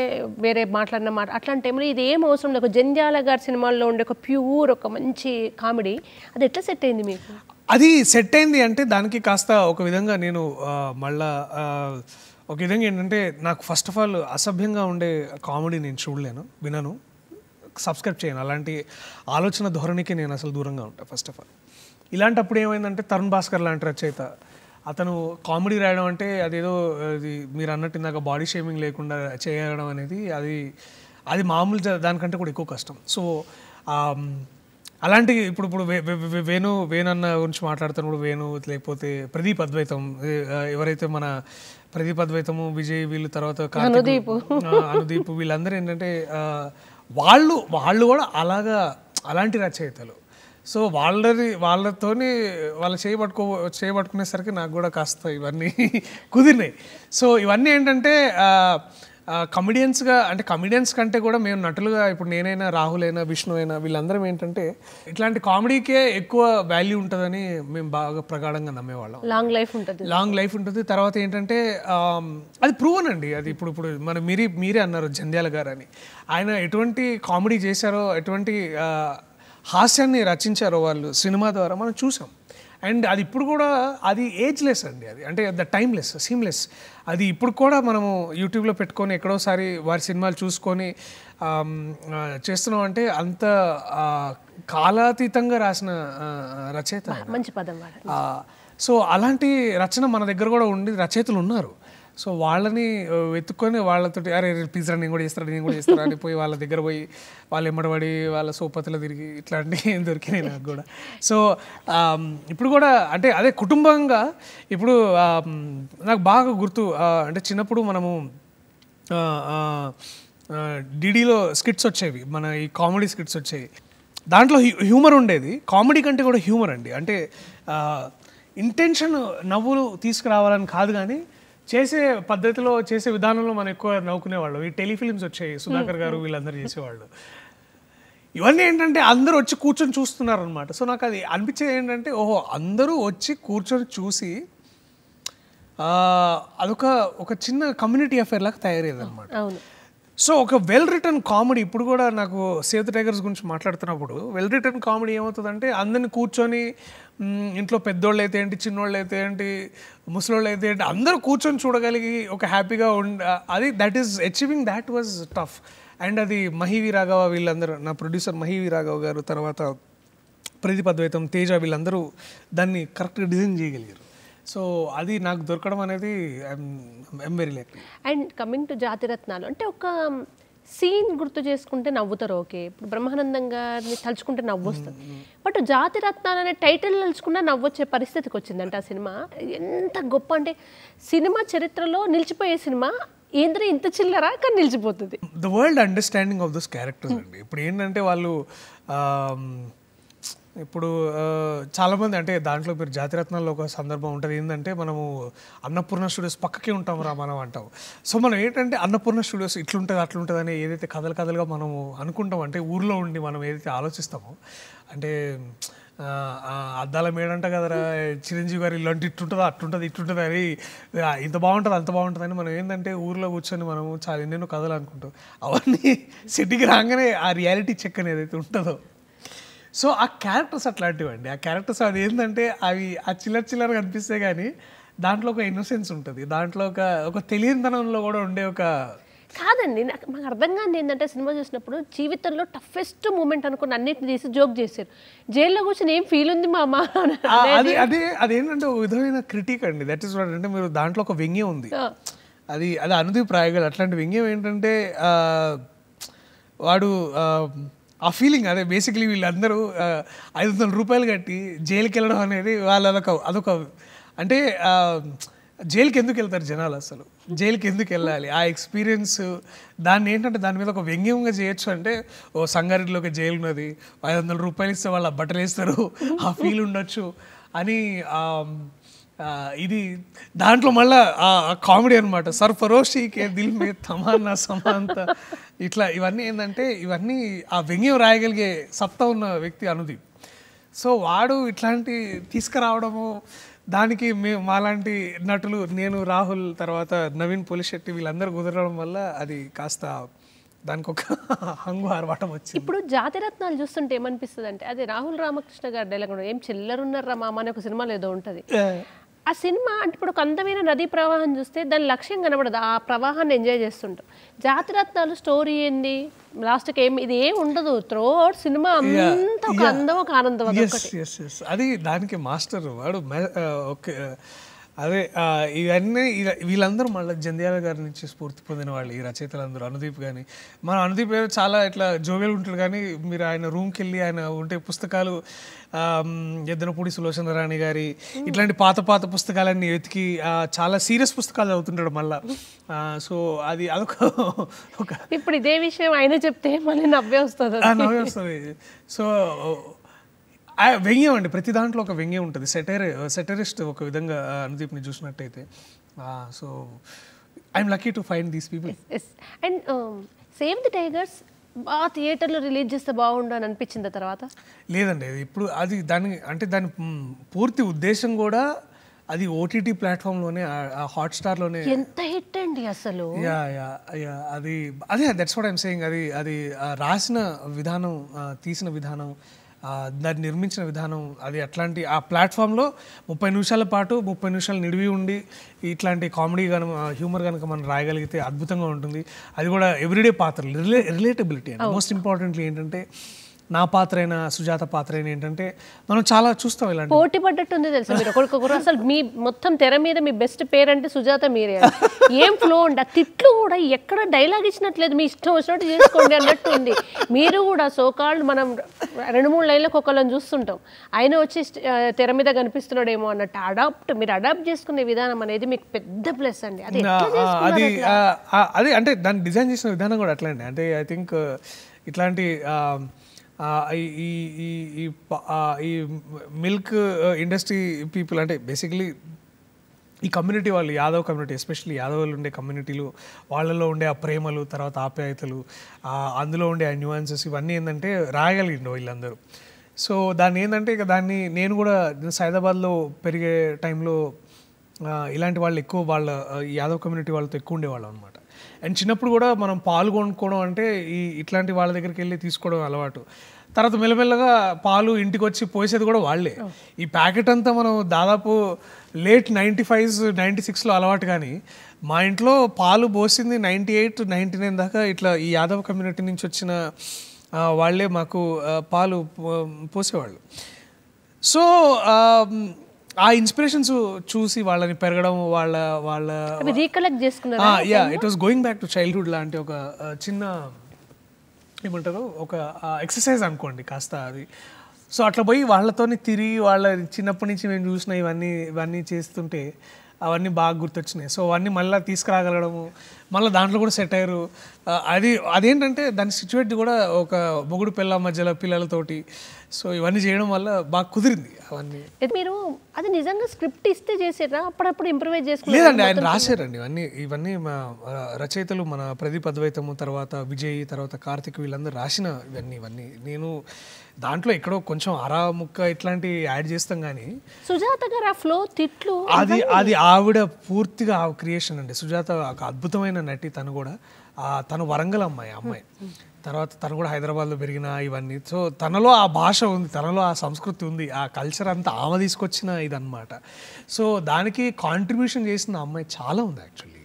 వేరే మాట్లాడిన మాట, అట్లాంటి టైంలో ఇది ఏం అవసరం లేదు. ఒక జంధ్యాల గారి సినిమాల్లో ఉండే ఒక ప్యూర్ ఒక మంచి కామెడీ, అది ఎట్లా సెట్ అయింది మీకు? అది సెట్ అయింది అంటే దానికి కాస్త ఒక విధంగా నేను మళ్ళా ఒక విధంగా ఏంటంటే నాకు ఫస్ట్ ఆఫ్ ఆల్ అసభ్యంగా ఉండే కామెడీ నేను వినను, సబ్స్క్రైబ్ చేయను. అలాంటి ఆలోచన ధోరణికి నేను అసలు దూరంగా ఉంటాను ఫస్ట్ ఆఫ్ ఆల్. ఇలాంటప్పుడు ఏమైందంటే తరుణ్ భాస్కర్ లాంటి రచయిత అతను కామెడీ రాయడం అంటే అదేదో మీరు అన్నట్టు ఇందాక బాడీ షేమింగ్ లేకుండా చేయడం అనేది అది మామూలు దానికంటే కూడా ఎక్కువ కష్టం. సో అలాంటి ఇప్పుడు వేణు అన్న గురించి మాట్లాడుతున్నప్పుడు వేణు లేకపోతే ప్రదీప్ అద్వైతం, ఎవరైతే మన ప్రదీప్ అద్వైతము, విజయ్, వీళ్ళు తర్వాత అనుదీప్ వీళ్ళందరూ ఏంటంటే వాళ్ళు కూడా అలాంటి రచయితలు. సో వాళ్ళతోని వాళ్ళు చేయబట్టుకునేసరికి నాకు కూడా కాస్త ఇవన్నీ కుదిరినాయి. సో ఇవన్నీ ఏంటంటే కమిడియన్స్గా, అంటే కమిడియన్స్ కంటే కూడా మేము నటులుగా, ఇప్పుడు నేనైనా, రాహుల్ అయినా, విష్ణు అయినా, వీళ్ళందరం ఏంటంటే ఇట్లాంటి కామెడీకే ఎక్కువ వాల్యూ ఉంటుందని మేము బాగా ప్రగాఢంగా నమ్మేవాళ్ళం. లాంగ్ లైఫ్ ఉంటుంది. తర్వాత ఏంటంటే అది ప్రూవన్ అండి. అది ఇప్పుడు మన మీరే అన్నారు జంధ్యాల గారు అని, ఆయన ఎటువంటి కామెడీ చేశారో, ఎటువంటి హాస్యాన్ని రచించారో వాళ్ళు సినిమా ద్వారా మనం చూసాం. అండ్ అది ఇప్పుడు కూడా అది ఏజ్లెస్ అండి, అది అంటే ద టైమ్లెస్, సీమ్లెస్. అది ఇప్పుడు కూడా మనము యూట్యూబ్లో పెట్టుకొని ఎక్కడోసారి వారి సినిమాలు చూసుకొని చేస్తున్నాం అంటే అంత కాలాతీతంగా రాసిన రచయిత, మంచి పదం. సో అలాంటి రచన మన దగ్గర కూడా ఉండి రచయితలు ఉన్నారు. సో వాళ్ళని వెతుక్కొని వాళ్ళతో అరే పిజ్జా నేను కూడా చేస్తాను అని పోయి వాళ్ళ దగ్గర పోయి వాళ్ళు ఎమ్మడబడి వాళ్ళ సోపతిలో తిరిగి ఇట్లాంటివి దొరికినాయి నాకు కూడా. సో ఇప్పుడు కూడా అంటే అదే కుటుంబంగా ఇప్పుడు నాకు బాగా గుర్తు, అంటే చిన్నప్పుడు మనము డిడీలో స్కిట్స్ వచ్చేవి, మన ఈ కామెడీ స్కిట్స్ వచ్చేవి. దాంట్లో హ్యూమర్ ఉండేది, కామెడీ కంటే కూడా హ్యూమర్ అండి. అంటే ఇంటెన్షన్ నవ్వులు తీసుకురావాలని కాదు, కానీ చేసే పద్ధతిలో, చేసే విధానంలో మనం ఎక్కువ నవ్వుకునేవాళ్ళు. ఈ టెలిఫిలిమ్స్ వచ్చాయి, సుధాకర్ గారు వీళ్ళందరూ చేసేవాళ్ళు. ఇవన్నీ ఏంటంటే అందరూ వచ్చి కూర్చొని చూస్తున్నారు అనమాట. సో నాకు అది అనిపించేది ఏంటంటే, ఓహో అందరూ వచ్చి కూర్చొని చూసి అదొక చిన్న కమ్యూనిటీ అఫేర్ లాగా తయారయ్యేది అనమాట. సో ఒక వెల్ రిటర్న్ కామెడీ, ఇప్పుడు కూడా నాకు సేవ్ ద టైగర్స్ గురించి మాట్లాడుతున్నప్పుడు వెల్ రిటర్న్ కామెడీ ఏమవుతుందంటే, అందరిని కూర్చొని ఇంట్లో పెద్దోళ్ళు అయితే ఏంటి, చిన్నోళ్ళు అయితే ఏంటి, ముసలోళ్ళు అయితే ఏంటి, అందరూ కూర్చొని చూడగలిగి ఒక హ్యాపీగా అది that is achieving, that was tough. And అది మహీవి రాఘవ వీళ్ళందరూ, నా ప్రొడ్యూసర్ మహీవి రాఘవ గారు, తర్వాత ప్రదీప్ అద్వైతం, తేజ, వీళ్ళందరూ దాన్ని కరెక్ట్గా డిజైన్ చేయగలిగారు. సో అది నాకు దొరకడం అనేది I am very lucky. And coming to Jathi Ratnalu, అంటే ఒక సీన్ గుర్తు చేసుకుంటే నవ్వుతారు, ఓకే. ఇప్పుడు బ్రహ్మానందం గారిని తలుచుకుంటే నవ్వు వస్తుంది, బట్ జాతిరత్నాలు అనే టైటిల్ తలుచుకున్నా నవ్వొచ్చే పరిస్థితికి వచ్చిందంట ఆ సినిమా. ఎంత గొప్ప అంటే సినిమా చరిత్రలో నిలిచిపోయే సినిమా, ఏంద్రీ ఇంత చిల్లరా కానీ నిలిచిపోతుంది. The world understanding of those characters అండి. ఇప్పుడు ఏంటంటే వాళ్ళు ఇప్పుడు చాలామంది, అంటే దాంట్లో మీరు జాతిరత్నాల్లో ఒక సందర్భం ఉంటుంది ఏంటంటే, మనము అన్నపూర్ణ స్టూడియోస్ పక్కకే ఉంటాం రా మనం అంటాం. సో మనం ఏంటంటే అన్నపూర్ణ స్టూడియోస్ ఇట్లుంటుంది అట్లుంటుంది అని ఏదైతే కథలుగా మనము అనుకుంటాం, అంటే ఊర్లో ఉండి మనం ఏదైతే ఆలోచిస్తామో, అంటే అద్దాల మేడంట కదరా చిరంజీవి గారు ఇలాంటి ఇట్టుంటుందా ఇట్టుంటుంది అని, ఇంత బాగుంటుంది అంత బాగుంటుంది అని మనం ఏంటంటే ఊర్లో కూర్చొని మనము చాలా ఎన్నెన్నో కథలు అనుకుంటాం. అవన్నీ సిటీకి రాగానే ఆ రియాలిటీ చెక్ అనేది ఏదైతే ఉంటుందో, సో ఆ క్యారెక్టర్స్ అట్లాంటివి అండి. ఆ క్యారెక్టర్స్ అది ఏంటంటే అవి ఆ చిల్లరగా అనిపిస్తే కానీ దాంట్లో ఒక ఇన్నోసెన్స్ ఉంటుంది, దాంట్లో ఒక తెలియనితనంలో కూడా ఉండే ఒక కాదండి. మాకు అర్థం కాదు ఏంటంటే, సినిమా చూసినప్పుడు జీవితంలో టఫెస్ట్ మూమెంట్ అనుకుని అన్నిటిని తీసి జోక్ చేశారు. జైల్లో కూర్చొని ఏం ఫీల్ ఉంది మా అమ్మ, అదేంటంటే ఒక విధమైన క్రిటిక్ అండి. దట్ ఈస్ వాట్, అంటే మీరు దాంట్లో ఒక వ్యంగ్యం ఉంది, అది అనుదీప్ రాయగలరు. అట్లాంటి వ్యంగ్యం ఏంటంటే వాడు ఆ ఫీలింగ్ అదే బేసిక్లీ వీళ్ళందరూ 500 రూపాయలు కట్టి జైలుకి వెళ్ళడం అనేది వాళ్ళు అదొక అంటే జైలుకి ఎందుకు వెళ్తారు జనాలు, అసలు జైలుకి ఎందుకు వెళ్ళాలి, ఆ ఎక్స్పీరియన్స్ దాన్ని ఏంటంటే దాని మీద ఒక వ్యంగ్యంగా చేయొచ్చు. అంటే ఓ సంగారెడ్డిలోకి జైలు ఉన్నది, 500 రూపాయలు ఇస్తే వాళ్ళు బట్టలు వేస్తారు, ఆ ఫీల్ ఉండొచ్చు అని. ఇది దాంట్లో మళ్ళీ కామెడీ అనమాట, సర్ఫరోషికే దిల్ మే తమాన్నా సమాంత, ఇట్లా ఇవన్నీ ఏంటంటే ఇవన్నీ ఆ వ్యంగ్యం రాయగలిగే సత్తా ఉన్న వ్యక్తి అనుదీప్. సో వాడు ఇట్లాంటి తీసుకురావడము, దానికి మాలాంటి నటులు, నేను, రాహుల్, తర్వాత నవీన్ పోలిశెట్టి వీళ్ళందరూ కుదరడం వల్ల అది కాస్త దానికి ఒక హంగు ఆర్వాటం వచ్చింది. ఇప్పుడు జాతిరత్నాలు చూస్తుంటే ఏమనిపిస్తుంది అంటే, అదే రాహుల్ రామకృష్ణ గారి డైలాగ్, ఏం చిల్లరున్నారా మామ అని ఒక సినిమాలో ఏదో ఉంటుంది. ఆ సినిమా అంటే ఇప్పుడు ఒక అందమైన నదీ ప్రవాహం చూస్తే దాని లక్ష్యం కనబడదు, ఆ ప్రవాహాన్ని ఎంజాయ్ చేస్తుంటాం. జాతిరత్నాలు స్టోరీ ఏంది, లాస్ట్కి ఇది ఏం ఉండదు, త్రో అవుట్ సినిమా అంతా ఒక అందం, ఒక ఆనందం. అది దానికి మాస్టర్ వాడు. అదే ఇవన్నీ వీళ్ళందరూ మళ్ళీ జంధ్యాల గారి నుంచి స్ఫూర్తి పొందిన వాళ్ళు, ఈ రచయితలందరూ. అనుదీప్ కానీ, మన అనుదీప్ ఏదో చాలా ఇట్లా జోగలు ఉంటాడు, కానీ మీరు ఆయన రూమ్కి వెళ్ళి ఆయన ఉంటే పుస్తకాలు ఎద్దనపూడి సులోచన రాణి గారి ఇట్లాంటి పాత పాత పుస్తకాలన్నీ వెతికి చాలా సీరియస్ పుస్తకాలు చదువుతుంటాడు మళ్ళా. సో అది అదొక ఒక ఇప్పుడు ఇదే విషయం ఆయన చెప్తే మళ్ళీ నవ్వే వస్తుంది. సో వ్యంగ్యం అండి, ప్రతి దాంట్లో ఒక వ్యంగ్యం ఉంటుంది. సెటరిస్ట్ ఒక విధంగా అనుదీప్ని చూసినట్టయితే. So I'm lucky to find these people. And save the tigers బాగా థియేటర్లో రిలీజ్ చేస్తే బాగుండు అని అనిపించింది తర్వాత? లేదండి, ఇప్పుడు అది దాని పూర్తి ఉద్దేశం కూడా అది ఓటీటీ ప్లాట్ఫామ్లోనే, హాట్స్టార్లోనే. ఎంత హిట్ అండి అసలు. అదే దట్స్ వాట్ ఐఎమ్ సేయింగ్. అది రాసిన విధానం, తీసిన విధానం, దాన్ని నిర్మించిన విధానం, అది అట్లాంటి ఆ ప్లాట్ఫామ్లో 30 నిమిషాల పాటు 30 నిమిషాలు నిడివి ఉండి ఇట్లాంటి కామెడీ కనుక, హ్యూమర్ కనుక మనం రాయగలిగితే అద్భుతంగా ఉంటుంది. అది కూడా ఎవ్రీడే పాత్రలు, రిలేటబిలిటీ అండి. మోస్ట్ ఇంపార్టెంట్లీ ఏంటంటే నా పాత్ర అయినా సుజాత పాత్ర అయినా ఏంటంటే మనం చాలా చూస్తాం ఇలాంటి. పోటీ పడ్డట్టు ఉంది తెలుసా మీరు ఒకరికొకరు. అసలు మీ మొత్తం తెర మీద మీ బెస్ట్ పేరు అంటే సుజాత మీరే. ఏం ఫ్లో ఉండి ఆ తిట్లు కూడా ఎక్కడ డైలాగ్ ఇచ్చినట్లేదు, మీ ఇష్టం వచ్చినట్టు చేసుకోండి అన్నట్టు ఉంది. మీరు కూడా సోకాళ్ళు మనం 2-3 లైన్లకు ఒకళ్ళని చూస్తుంటాం, ఆయన వచ్చి తెర మీద కనిపిస్తున్నాడేమో అన్నట్టు మీరు అడాప్ట్ చేసుకునే విధానం అనేది మీకు పెద్ద ప్లస్ అండి. అది అంటే దాన్ని డిజైన్ చేసిన విధానం కూడా అట్లా అండి. అంటే ఐ థింక్ ఇట్లాంటి ఈ మిల్క్ ఇండస్ట్రీ పీపుల్ అంటే బేసిక్లీ ఈ కమ్యూనిటీ వాళ్ళు, యాదవ్ కమ్యూనిటీ, ఎస్పెషల్లీ యాదవులు ఉండే కమ్యూనిటీలు, వాళ్ళలో ఉండే ఆ ప్రేమలు, తర్వాత ఆప్యాయతలు, అందులో ఉండే ఆ న్యూయాన్సెస్, ఇవన్నీ ఏంటంటే రాయగలిగిండు వీళ్ళందరూ. సో దాన్ని ఏంటంటే ఇక దాన్ని నేను కూడా సైదాబాద్లో పెరిగే టైంలో ఇలాంటి వాళ్ళు ఎక్కువ, వాళ్ళ యాదవ్ కమ్యూనిటీ వాళ్ళతో ఎక్కువ ఉండేవాళ్ళం అనమాట. అండ్ చిన్నప్పుడు కూడా మనం పాలు కొనుక్కోవడం అంటే ఇట్లాంటి వాళ్ళ దగ్గరికి వెళ్ళి తీసుకోవడం అలవాటు. తర్వాత మెల్లమెల్లగా పాలు ఇంటికి వచ్చి పోసేది కూడా వాళ్ళే. ఈ ప్యాకెట్ అంతా మనం దాదాపు లేట్ 95s 96లో అలవాటు, కానీ మా ఇంట్లో పాలు పోసింది 98 99 దాకా ఇట్లా ఈ యాదవ్ కమ్యూనిటీ నుంచి వచ్చిన వాళ్ళే మాకు పాలు పోసేవాళ్ళు. సో ఆ ఇన్స్పిరేషన్స్ చూసి వాళ్ళని పెరగడం, వాళ్ళ రీకలెక్ట్ చేసుకున్నారా? It was going back to childhood లాంటి ఒక చిన్న ఏమంటారు, ఒక ఎక్సర్సైజ్ అనుకోండి కాస్త అది. సో అట్లా పోయి వాళ్ళతోని తిరిగి, వాళ్ళ చిన్నప్పటి నుంచి మేము చూసిన ఇవన్నీ చేస్తుంటే అవన్నీ బాగా గుర్తొచ్చినాయి. సో అవన్నీ మళ్ళీ తీసుకురాగలగడము, మళ్ళీ దాంట్లో కూడా సెట్ అయ్యారు. అదేంటంటే దాన్ని సిచ్యువేట్ కూడా ఒక మొగుడు పిల్ల మధ్యలో పిల్లలతోటి. సో ఇవన్నీ చేయడం వల్ల బాగా కుదిరింది అవన్నీ. మీరు అది నిజంగా స్క్రిప్ట్ ఇస్తే చేసారా, అప్పుడప్పుడు ఇంప్రూవైజ్ చేసుకున్నారు? లేదండి, ఆయన రాశారండి ఇవన్నీ మా రచయితలు, మన ప్రదీప్ అద్వైతము, తర్వాత విజయ్, తర్వాత కార్తిక్, వీళ్ళందరూ రాసిన ఇవన్నీ నేను దాంట్లో ఎక్కడో కొంచెం ముక్క ఇట్లాంటి యాడ్ చేస్తాం. కానీ సుజాత గారు ఆ ఫ్లో, తిట్లు, అది ఆవిడ పూర్తిగా ఆ క్రియేషన్ అండి. సుజాత ఒక అద్భుతమైన నటి. తను వరంగల్ అమ్మాయి, తర్వాత తను కూడా హైదరాబాద్లో పెరిగిన ఇవన్నీ. సో తనలో ఆ భాష ఉంది, తనలో ఆ సంస్కృతి ఉంది, ఆ కల్చర్ అంతా ఆమె తీసుకొచ్చిన ఇదన్నమాట. సో దానికి కాంట్రిబ్యూషన్ చేసిన అమ్మాయి చాలా ఉంది యాక్చువల్లీ.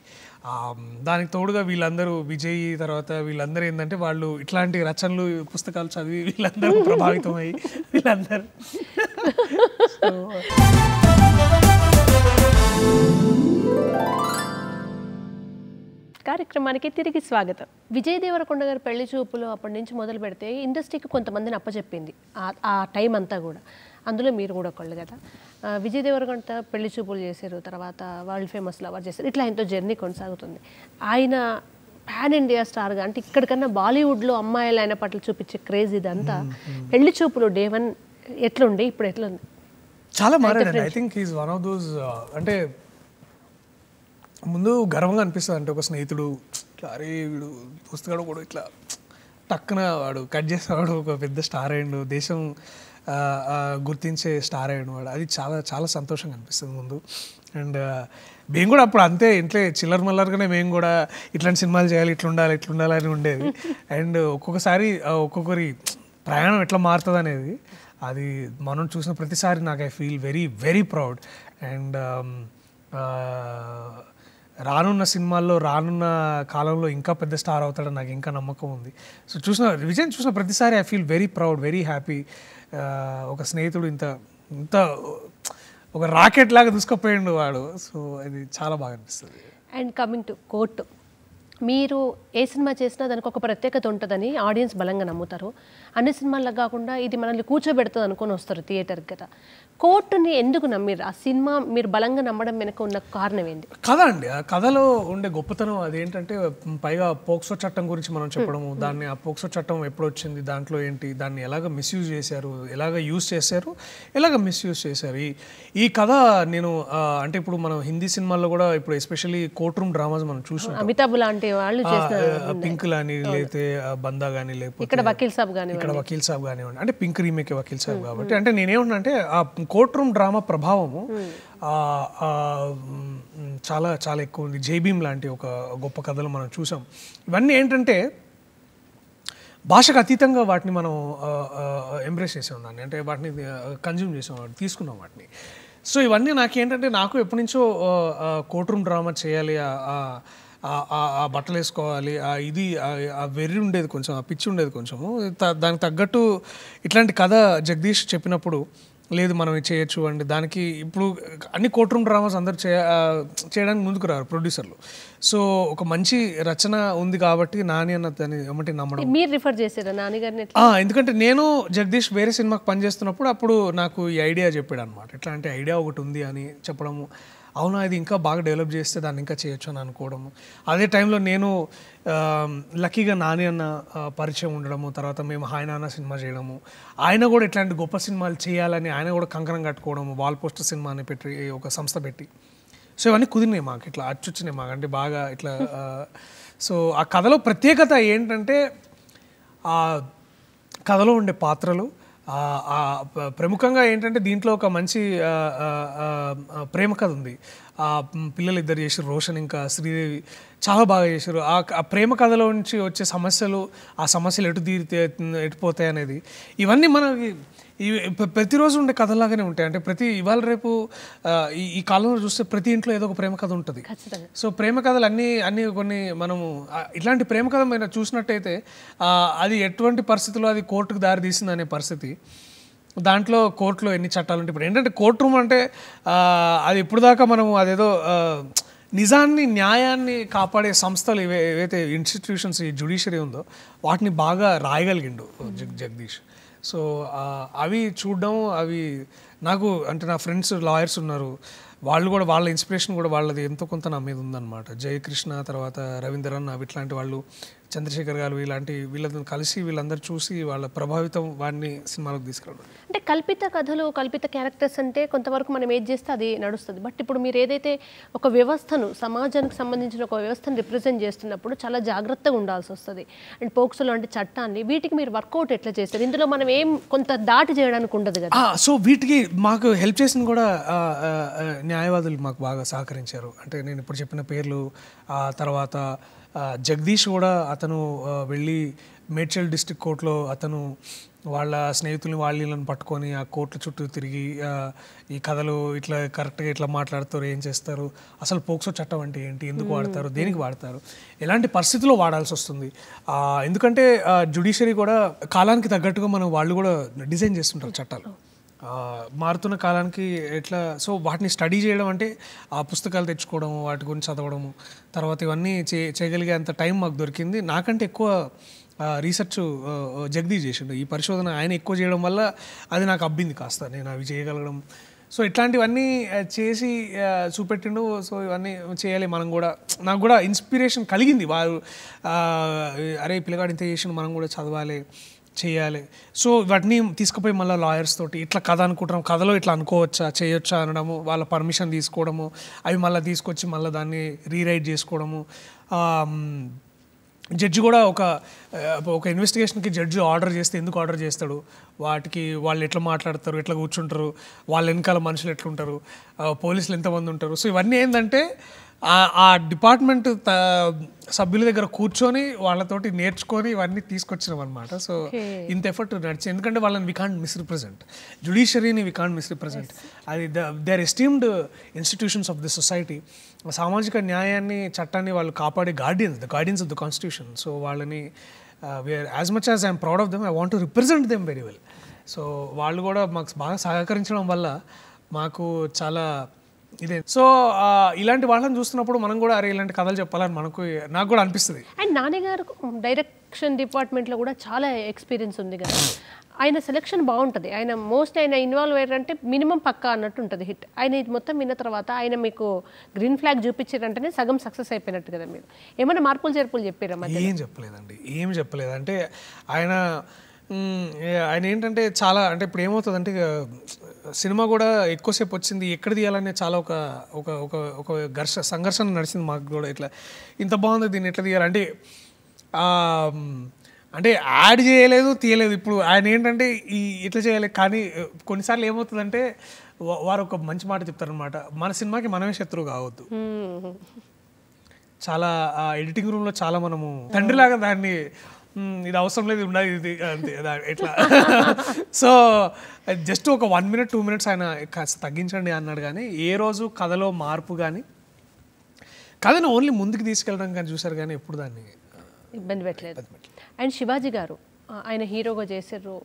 దానికి తోడుగా వీళ్ళందరూ, విజయ్ తర్వాత వీళ్ళందరూ ఏంటంటే వాళ్ళు ఇట్లాంటి రచనలు, పుస్తకాలు చదివి వీళ్ళందరూ ప్రభావితమై వీళ్ళందరూ. కార్యక్రమానికి తిరిగి స్వాగతం. విజయ్ దేవరకొండ గారు పెళ్లి చూపులు అప్పటి నుంచి మొదలు పెడితే ఇండస్ట్రీకి కొంతమందిని అప్పచెప్పింది ఆ టైం అంతా కూడా. అందులో మీరు కూడా ఒకళ్ళు కదా. విజయ్ దేవరకొండ పెళ్లి చూపులు చేశారు, తర్వాత వరల్డ్ ఫేమస్ లవర్ చేశారు, ఇట్లా ఆయనతో జర్నీ కొనసాగుతుంది. ఆయన పాన్ ఇండియా స్టార్గా, అంటే ఇక్కడికన్నా బాలీవుడ్లో అమ్మాయిలు ఆయన పట్ల చూపించే క్రేజ్ ఇదంతా. పెళ్లి చూపులు డే 1 ఎట్లుండే, ఇప్పుడు ఎట్లుంది? చాలా మారాడు. I think he's one of those, అంటే ముందు గర్వంగా అనిపిస్తుంది. అంటే ఒక స్నేహితుడు ఇట్లా, అరే వీడు పుస్తకాడు కూడా ఇట్లా టక్కున వాడు కట్ చేసేవాడు, ఒక పెద్ద స్టార్ అయ్యిండు, దేశం గుర్తించే స్టార్ అయ్యాడు వాడు. అది చాలా చాలా సంతోషంగా అనిపిస్తుంది ముందు. అండ్ మేము కూడా అప్పుడు అంతే, ఇంట్లో చిల్లర మల్లరగానే మేము కూడా ఇట్లాంటి సినిమాలు చేయాలి, ఇట్లుండాలి అని ఉండేది. అండ్ ఒక్కొక్కసారి ఒక్కొక్కరి ప్రయాణం ఎట్లా మారుతుంది అనేది, అది మనం చూసిన ప్రతిసారి నాకు I feel very very proud. And రానున్న సినిమాల్లో, రానున్న కాలంలో ఇంకా పెద్ద స్టార్ అవుతాడని నాకు ఇంకా నమ్మకం ఉంది. సో విజయ్ చూసిన ప్రతిసారి I feel very proud, very happy. ఒక స్నేహితుడు ఇంత ఒక రాకెట్ లాగా దూసుకుపోయిండు వాడు. సో అది చాలా బాగా అనిపిస్తుంది. అండ్ కమింగ్ టు కోర్టు, మీరు ఏ సినిమా చేసినా దానికి ఒక ప్రత్యేకత ఉంటుందని ఆడియన్స్ బలంగా నమ్ముతారు. అన్ని సినిమాలకు కాకుండా ఇది మనల్ని కూర్చోబెడుతుంది అనుకొని వస్తారు థియేటర్కి కదా. కోర్టుని ఎందుకు నమ్మిరు? ఆ సినిమా మీరు బలంగా నమ్మడం వెనక ఉన్న కారణం ఏంటి? కథ అండి. ఆ కథలో ఉండే గొప్పతనం అదేంటంటే, పైగా పోక్సో చట్టం గురించి మనం చెప్పడము, దాన్ని ఆ పోక్సో చట్టం ఎప్పుడు వచ్చింది, దాంట్లో ఏంటి, దాన్ని ఎలాగ మిస్యూజ్ చేశారు, ఎలాగ యూజ్ చేశారు, ఎలాగ మిస్యూజ్ చేశారు. ఈ కథ నేను అంటే ఇప్పుడు మనం హిందీ సినిమాల్లో కూడా ఇప్పుడు ఎస్పెషల్లీ కోర్ట్ రూమ్ డ్రామాస్ మనం చూసాం. అమితాబ్ లాంటి వాళ్ళు పింక్ లాని లేకపోతే బందా కానీ, లేకపోతే ఇక్కడ వకీల్ సాబ్ కానివ్వండి, అంటే పింక్ రీమేక్ వకీల్ సాబ్ కాబట్టి, అంటే నేనేమన్నా అంటే ఆ కోర్ట్ రూమ్ డ్రామా ప్రభావము చాలా చాలా ఎక్కువ ఉంది. జైభీమ్ లాంటి ఒక గొప్ప కథలు మనం చూసాం. ఇవన్నీ ఏంటంటే భాషకు అతీతంగా వాటిని మనం ఎంబ్రేస్ చేసాం, దాన్ని అంటే వాటిని కన్జ్యూమ్ చేసాం, తీసుకున్నాం వాటిని. సో ఇవన్నీ నాకేంటంటే, నాకు ఎప్పటి నుంచో కోర్ట్ రూమ్ డ్రామా చేయాలి, ఆ బట్టలు వేసుకోవాలి, ఇది ఆ వెర్రి ఉండేది కొంచెం, ఆ పిచ్చి ఉండేది కొంచెము. దానికి తగ్గట్టు ఇట్లాంటి కథ జగదీష్ చెప్పినప్పుడు లేదు మనం చేయొచ్చు అండి. దానికి ఇప్పుడు అన్ని కోర్ట్ రూమ్ డ్రామాస్ అందరూ చేయడానికి ముందుకు రారు ప్రొడ్యూసర్లు. సో ఒక మంచి రచన ఉంది కాబట్టి నాని అన్న దాన్ని ఏమంటే నమ్మడం. మీరు రిఫర్ చేశారా నాని గారిని? ఎందుకంటే నేను జగదీష్ వేరే సినిమాకి పనిచేస్తున్నప్పుడు అప్పుడు నాకు ఈ ఐడియా చెప్పాడు అనమాట. ఎట్లా అంటే ఐడియా ఒకటి ఉంది అని చెప్పడము, అవునా ఇది ఇంకా బాగా డెవలప్ చేస్తే దాన్ని ఇంకా చేయొచ్చు అని అనుకోవడము. అదే టైంలో నేను లక్కీగా నాని అన్న పరిచయం ఉండడము, తర్వాత మేము హాయ్ నాన్న సినిమా చేయడము, ఆయన కూడా ఇట్లాంటి గొప్ప సినిమాలు చేయాలని ఆయన కూడా కంకణం కట్టుకోవడము, వాల్ పోస్టర్ సినిమా అని పెట్టి ఒక సంస్థ పెట్టి. సో ఇవన్నీ కుదిరినాయి మాకు, ఇట్లా అచ్చొచ్చినాయి మాకు, అంటే బాగా ఇట్లా. సో ఆ కథలో ప్రత్యేకత ఏంటంటే, ఆ కథలో ఉండే పాత్రలు ప్రముఖంగా ఏంటంటే, దీంట్లో ఒక మంచి ప్రేమ కథ ఉంది. ఆ పిల్లలు ఇద్దరు చేశారు, రోషన్ ఇంకా శ్రీదేవి, చాలా బాగా చేశారు. ఆ ప్రేమ కథలో నుంచి వచ్చే సమస్యలు, ఆ సమస్యలు ఎటుపోతాయి అనేది, ఇవన్నీ మనకి ప్రతిరోజు ఉండే కథలాగానే ఉంటాయి. అంటే ఇవాళ రేపు ఈ కాలంలో చూస్తే ప్రతి ఇంట్లో ఏదో ఒక ప్రేమ కథ ఉంటుంది. సో ప్రేమ కథలు అన్నీ కొన్ని మనము ఇట్లాంటి ప్రేమ కథ మీరు చూసినట్టయితే అది ఎటువంటి పరిస్థితుల్లో అది కోర్టుకు దారి తీసింది అనే పరిస్థితి. దాంట్లో కోర్టులో ఎన్ని చట్టాలు ఉంటాయి. ఇప్పుడు ఏంటంటే కోర్టు రూమ్ అంటే అది ఇప్పుడు దాకా మనము అదేదో నిజాన్ని న్యాయాన్ని కాపాడే సంస్థలు ఏవైతే ఇన్స్టిట్యూషన్స్ ఈ జ్యుడిషియరీ ఉందో వాటిని బాగా రాయగలిగిండు జగదీష్. సో అవి చూడడం, అవి నాకు అంటే నా ఫ్రెండ్స్ లాయర్స్ ఉన్నారు, వాళ్ళు కూడా వాళ్ళ ఇన్స్పిరేషన్ కూడా వాళ్ళది ఎంతో కొంత నా మీద ఉందన్నమాట. జయకృష్ణ, తర్వాత రవీంద్రన్, అవి ఇట్లాంటి వాళ్ళు, చంద్రశేఖర్ గారు, వీళ్ళతో కలిసి వీళ్ళందరూ చూసి వాళ్ళ ప్రభావితం వాడిని సినిమాలోకి తీసుకురావడం. అంటే కల్పిత కథలు, కల్పిత క్యారెక్టర్స్ అంటే కొంతవరకు మనం ఏది చేస్తే అది నడుస్తుంది. బట్ ఇప్పుడు మీరు ఏదైతే ఒక వ్యవస్థను, సమాజానికి సంబంధించిన ఒక వ్యవస్థను రిప్రజెంట్ చేస్తున్నప్పుడు చాలా జాగ్రత్తగా ఉండాల్సి వస్తుంది. అండ్ పోక్సో లాంటి చట్టాన్ని వీటికి మీరు వర్కౌట్ ఎట్లా చేస్తారు? ఇందులో మనం ఏం కొంత దాటి చేయడానికి ఉండదు కదా. సో వీటికి మాకు హెల్ప్ చేసింది కూడా న్యాయవాదులు మాకు బాగా సహకరించారు. అంటే నేను ఇప్పుడు చెప్పిన పేర్లు, తర్వాత జగదీష్ కూడా అతను వెళ్ళి మేడ్చల్ డిస్ట్రిక్ట్ కోర్టులో అతను వాళ్ళ స్నేహితుల్ని వాళ్ళని పట్టుకొని ఆ కోర్టుల చుట్టూ తిరిగి ఈ కథలు ఇట్లా కరెక్ట్గా ఇట్లా మాట్లాడతారు, ఏం చేస్తారు, అసలు పోక్సో చట్టం అంటే ఏంటి, ఎందుకు వాడతారు, దేనికి వాడతారు, ఎలాంటి పరిస్థితుల్లో వాడాల్సి వస్తుంది. ఎందుకంటే జ్యుడిషియరీ కూడా కాలానికి తగ్గట్టుగా వాళ్ళు కూడా డిజైన్ చేస్తుంటారు చట్టాలు, మారుతున్న కాలానికి ఎట్లా. సో వాటిని స్టడీ చేయడం అంటే ఆ పుస్తకాలు తెచ్చుకోవడం, వాటి గురించి చదవడము, తర్వాత ఇవన్నీ చేయగలిగే అంత టైం మాకు దొరికింది. నాకంటే ఎక్కువ రీసెర్చ్ జగదీష్ చేసిండు. ఈ పరిశోధన ఆయన ఎక్కువ చేయడం వల్ల అది నాకు అబ్బింది కాస్త, నేను అవి చేయగలగడం. సో ఇట్లాంటివన్నీ చేసి చూపెట్టిండు. సో ఇవన్నీ చేయాలి మనం కూడా, నాకు కూడా ఇన్స్పిరేషన్ కలిగింది. వారు అరే పిల్లగాడు ఇంత చేసిండు, మనం కూడా చదవాలి, చేయాలి. సో వాటిని తీసుకుపోయి మళ్ళీ లాయర్స్ తోటి ఇట్లా కథ అనుకుంటున్నాం, కథలో ఇట్లా అనుకోవచ్చా, చేయొచ్చా అనడము, వాళ్ళ పర్మిషన్ తీసుకోవడము, అవి మళ్ళీ తీసుకొచ్చి మళ్ళీ దాన్ని రీరైట్ చేసుకోవడము. జడ్జి కూడా ఒక ఇన్వెస్టిగేషన్కి జడ్జి ఆర్డర్ చేస్తే ఎందుకు ఆర్డర్ చేస్తాడు, వాటికి వాళ్ళు ఎట్లా మాట్లాడతారు, ఎట్లా కూర్చుంటారు, వాళ్ళ వెనకాల మనుషులు ఎట్లుంటారు, పోలీసులు ఎంతమంది ఉంటారు. సో ఇవన్నీ ఏంటంటే ఆ డిపార్ట్మెంట్ సభ్యుల దగ్గర కూర్చొని వాళ్ళతోటి నేర్చుకొని ఇవన్నీ తీసుకొచ్చినాం అనమాట. సో ఇంత ఎఫర్ట్ నడిచి, ఎందుకంటే వాళ్ళని వి కాంట్ మిస్రిప్రజెంట్, జ్యుడిషియరీని వి కాంట్ మిస్రిప్రజెంట్. అది they are esteemed institutions of the society. సామాజిక న్యాయాన్ని, చట్టాన్ని వాళ్ళు కాపాడే guardians of the constitution. So వాళ్ళని as much as I am proud of them, I want to represent them very well. So వాళ్ళు కూడా మాకు బాగా సహకరించడం వల్ల మాకు చాలా ఇదే. సో ఇలాంటి వాళ్ళని చూస్తున్నప్పుడు మనం కూడా అరే ఇలాంటి కథలు చెప్పాలని నాకు కూడా అనిపిస్తుంది. అండ్ నాని గారు డైరెక్షన్ డిపార్ట్మెంట్లో కూడా చాలా ఎక్స్పీరియన్స్ ఉంది కదా, ఆయన సెలెక్షన్ బాగుంటుంది. ఆయన ఇన్వాల్వ్ అయ్యారంటే మినిమం పక్కా అన్నట్టు ఉంటుంది హిట్. ఆయన ఇది మొత్తం విన్న తర్వాత ఆయన మీకు గ్రీన్ ఫ్లాగ్ చూపించారంటేనే సగం సక్సెస్ అయిపోయినట్టు కదా. మీరు ఏమైనా మార్పులు చేర్పులు చెప్పారా? ఏం చెప్పలేదండి, ఏం చెప్పలేదు. అంటే ఆయన ఏంటంటే చాలా అంటే ఇప్పుడు ఏమవుతుందంటే సినిమా కూడా ఎక్కువసేపు వచ్చింది, ఎక్కడ తీయాలనే చాలా ఒక ఒక ఒక ఒక సంఘర్షణ నడిచింది మాకు కూడా. ఇట్లా ఇంత బాగుంది, దీన్ని ఎట్లా తీయాలంటే అంటే యాడ్ చేయలేదు, తీయలేదు. ఇప్పుడు ఆయన ఏంటంటే ఇట్లా చేయాలి. కానీ కొన్నిసార్లు ఏమవుతుందంటే వారు ఒక మంచి మాట చెప్తారనమాట, మన సినిమాకి మనమే శత్రువు కావద్దు. చాలా ఎడిటింగ్ రూమ్లో చాలా మనము తండ్రిలాగా దాన్ని ఇది అవసరం లేదు, ఉండాలి ఇది అంతే ఎట్లా. సో జస్ట్ ఒక 1 minute 2 minutes ఆయన కాస్త తగ్గించండి అన్నాడు. కానీ ఏ రోజు కథలో మార్పు కానీ కథను ఓన్లీ ముందుకు తీసుకెళ్ళడం కానీ చూసారు, కానీ ఎప్పుడు దాన్ని ఇబ్బంది పెట్టలేదు. అండ్ శివాజీ గారు ఆయన హీరోగా చేసారు,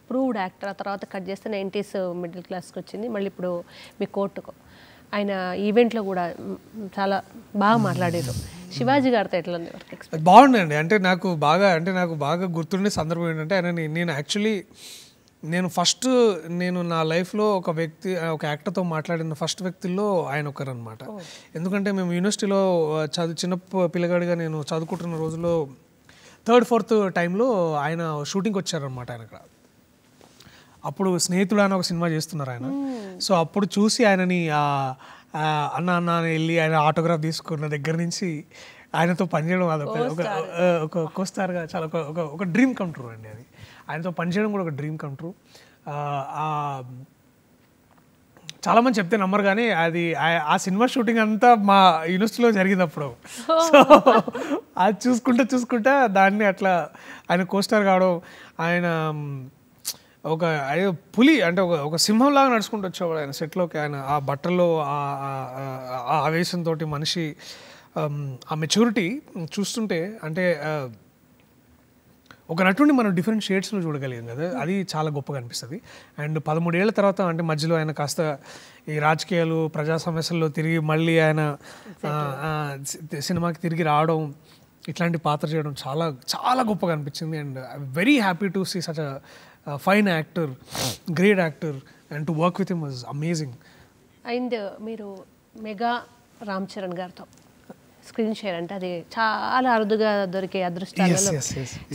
ప్రూవ్డ్ యాక్టర్. ఆ తర్వాత కట్ చేస్తే 90s మిడిల్ క్లాస్కి వచ్చింది, మళ్ళీ ఇప్పుడు మీ కోర్టుకు. ఆయన ఈవెంట్లో కూడా చాలా బాగా మాట్లాడారు. శివాజీ గారితో ఎట్లా ఉంది వర్క్ ఎక్స్పీరియన్స్? బాగుందండి. అంటే నాకు బాగా గుర్తుండే సందర్భం ఏంటంటే నేను యాక్చువల్లీ నేను నా లైఫ్లో ఒక యాక్టర్తో మాట్లాడిన ఫస్ట్ వ్యక్తుల్లో ఆయన ఒకరనమాట. ఎందుకంటే మేము యూనివర్సిటీలో చిన్న పిల్లగాడిగా నేను చదువుకుంటున్న రోజుల్లో 3rd 4th టైంలో ఆయన షూటింగ్కి వచ్చారనమాట. ఆయన అక్కడ అప్పుడు స్నేహితుడు అని ఒక సినిమా చేస్తున్నారు ఆయన. సో అప్పుడు చూసి ఆయనని అన్న వెళ్ళి ఆయన ఆటోగ్రాఫ్ తీసుకున్న దగ్గర నుంచి ఆయనతో పనిచేయడం ఒక కోస్టార్గా చాలా ఒక డ్రీమ్ కమ్ ట్రూ అండి. అది ఆయనతో పనిచేయడం కూడా ఒక డ్రీమ్ కమ్ ట్రూ. చాలామంది చెప్తే నమ్మరు, కానీ అది ఆ సినిమా షూటింగ్ అంతా మా యూనివర్సిటీలో జరిగింది అప్పుడు. సో అది చూసుకుంటా దాన్ని అట్లా ఆయన కోస్టార్ కావడం, ఆయన ఒక పులి అంటే ఒక సింహంలాగా నడుచుకుంటూ వచ్చేవాడు ఆయన సెట్లోకి. ఆయన ఆ బట్టల్లో ఆ ఆవేశంతో మనిషి ఆ మెచ్యూరిటీ చూస్తుంటే అంటే ఒక నటుడిని మనం డిఫరెంట్ షేడ్స్లో చూడగలిగాం కదా, అది చాలా గొప్పగా అనిపిస్తుంది. అండ్ 13 ఏళ్ల తర్వాత అంటే మధ్యలో ఆయన కాస్త ఈ రాజకీయాలు ప్రజా సమస్యల్లో తిరిగి మళ్ళీ ఆయన సినిమాకి తిరిగి రావడం, ఇట్లాంటి పాత్ర చేయడం చాలా చాలా గొప్పగా అనిపించింది. And I'm very happy to see such a fine actor, great actor, and to work with him was amazing. And మీరు మెగా రామ్ చరణ్ గారితో స్క్రీన్ షేర్ అంటే అది చాలా అరుదుగా దొరికే అదృష్టాలలో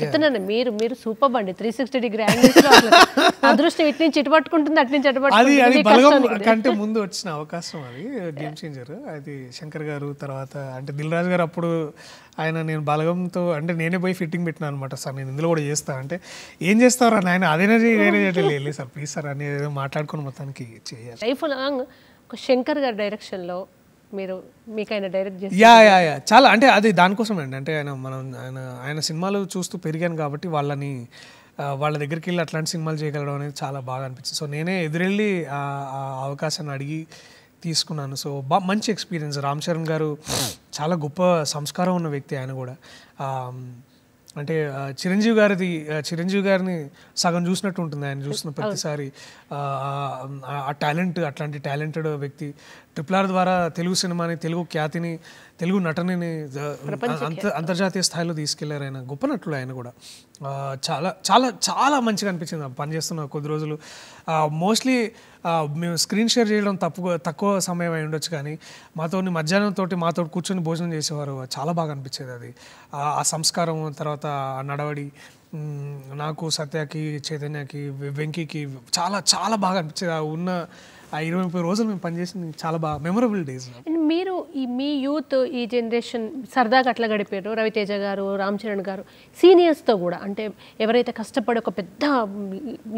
చెప్తున్నాను. మీరు సూపర్ అండి. 360 degree యాంగిల్స్లో అదృష్టం ఇటు నుంచి ఇటు పట్టుకుంటుంది, అటు నుంచి అటు పట్టుకుంటుంది. కంటే ముందు వచ్చిన అవకాశం, అది గేమ్ చేంజర్. అది శంకర్ గారు తర్వాత అంటే దిల్ రాజు గారు అప్పుడు నేను బలగంతో అంటే నేనే పోయి ఫిట్టింగ్ పెట్టినా అనమాట. సార్ నేను ఇందులో కూడా చేస్తాను అంటే, ఏం చేస్తారా నాయన అదేనా వేరే చేయలేదు సార్ ప్లీజ్ సార్ అని మాట్లాడుకుని మొత్తానికి చేయాలి. లైఫ్ లాంగ్ ఒక శంకర్ గారి డైరెక్షన్లో మీకు ఆయన డైరెక్ట్ చేసి చాలా అంటే అది దానికోసం అండి. అంటే ఆయన సినిమాలు చూస్తూ పెరిగాను కాబట్టి వాళ్ళ దగ్గరికి వెళ్ళి అట్లాంటి సినిమాలు చేయగలడం అనేది చాలా బాగా అనిపించింది. సో నేనే ఎదురెళ్ళి ఆ అవకాశాన్ని అడిగి తీసుకున్నాను. సో మంచి ఎక్స్పీరియన్స్. రామ్ చరణ్ గారు చాలా గొప్ప సంస్కారం ఉన్న వ్యక్తి. ఆయన కూడా అంటే చిరంజీవి గారిని సగం చూసినట్టు ఉంటుంది ఆయన చూస్తున్న ప్రతిసారి. ఆ టాలెంట్, అట్లాంటి టాలెంటెడ్ వ్యక్తి. RRR ద్వారా తెలుగు సినిమాని, తెలుగు ఖ్యాతిని, తెలుగు నటనని అంతర్జాతీయ స్థాయిలో తీసుకెళ్లారు. ఆయన గొప్ప నటుడు. ఆయన కూడా చాలా చాలా చాలా మంచిగా అనిపించింది పనిచేస్తున్న కొద్ది రోజులు. మోస్ట్లీ మేము స్క్రీన్ షేర్ చేయడం తక్కువ సమయం అయి ఉండొచ్చు, కానీ మధ్యాహ్నంతో మాతో కూర్చొని భోజనం చేసేవారు. చాలా బాగా అనిపించేది అది. ఆ సంస్కారం, తర్వాత ఆ నడవడి నాకు, సత్యకి, చైతన్యకి, వెంకీకి చాలా చాలా బాగా అనిపించేది. ఉన్న ఆ 20-30 రోజులు మేము పనిచేసింది చాలా బాగా మెమరబుల్ డేస్. మీరు మీ యూత్ ఈ జనరేషన్ సరదాగా అట్లా గడిపారు. రవితేజ గారు, రామ్ చరణ్ గారు, సీనియర్స్తో కూడా అంటే ఎవరైతే కష్టపడి ఒక పెద్ద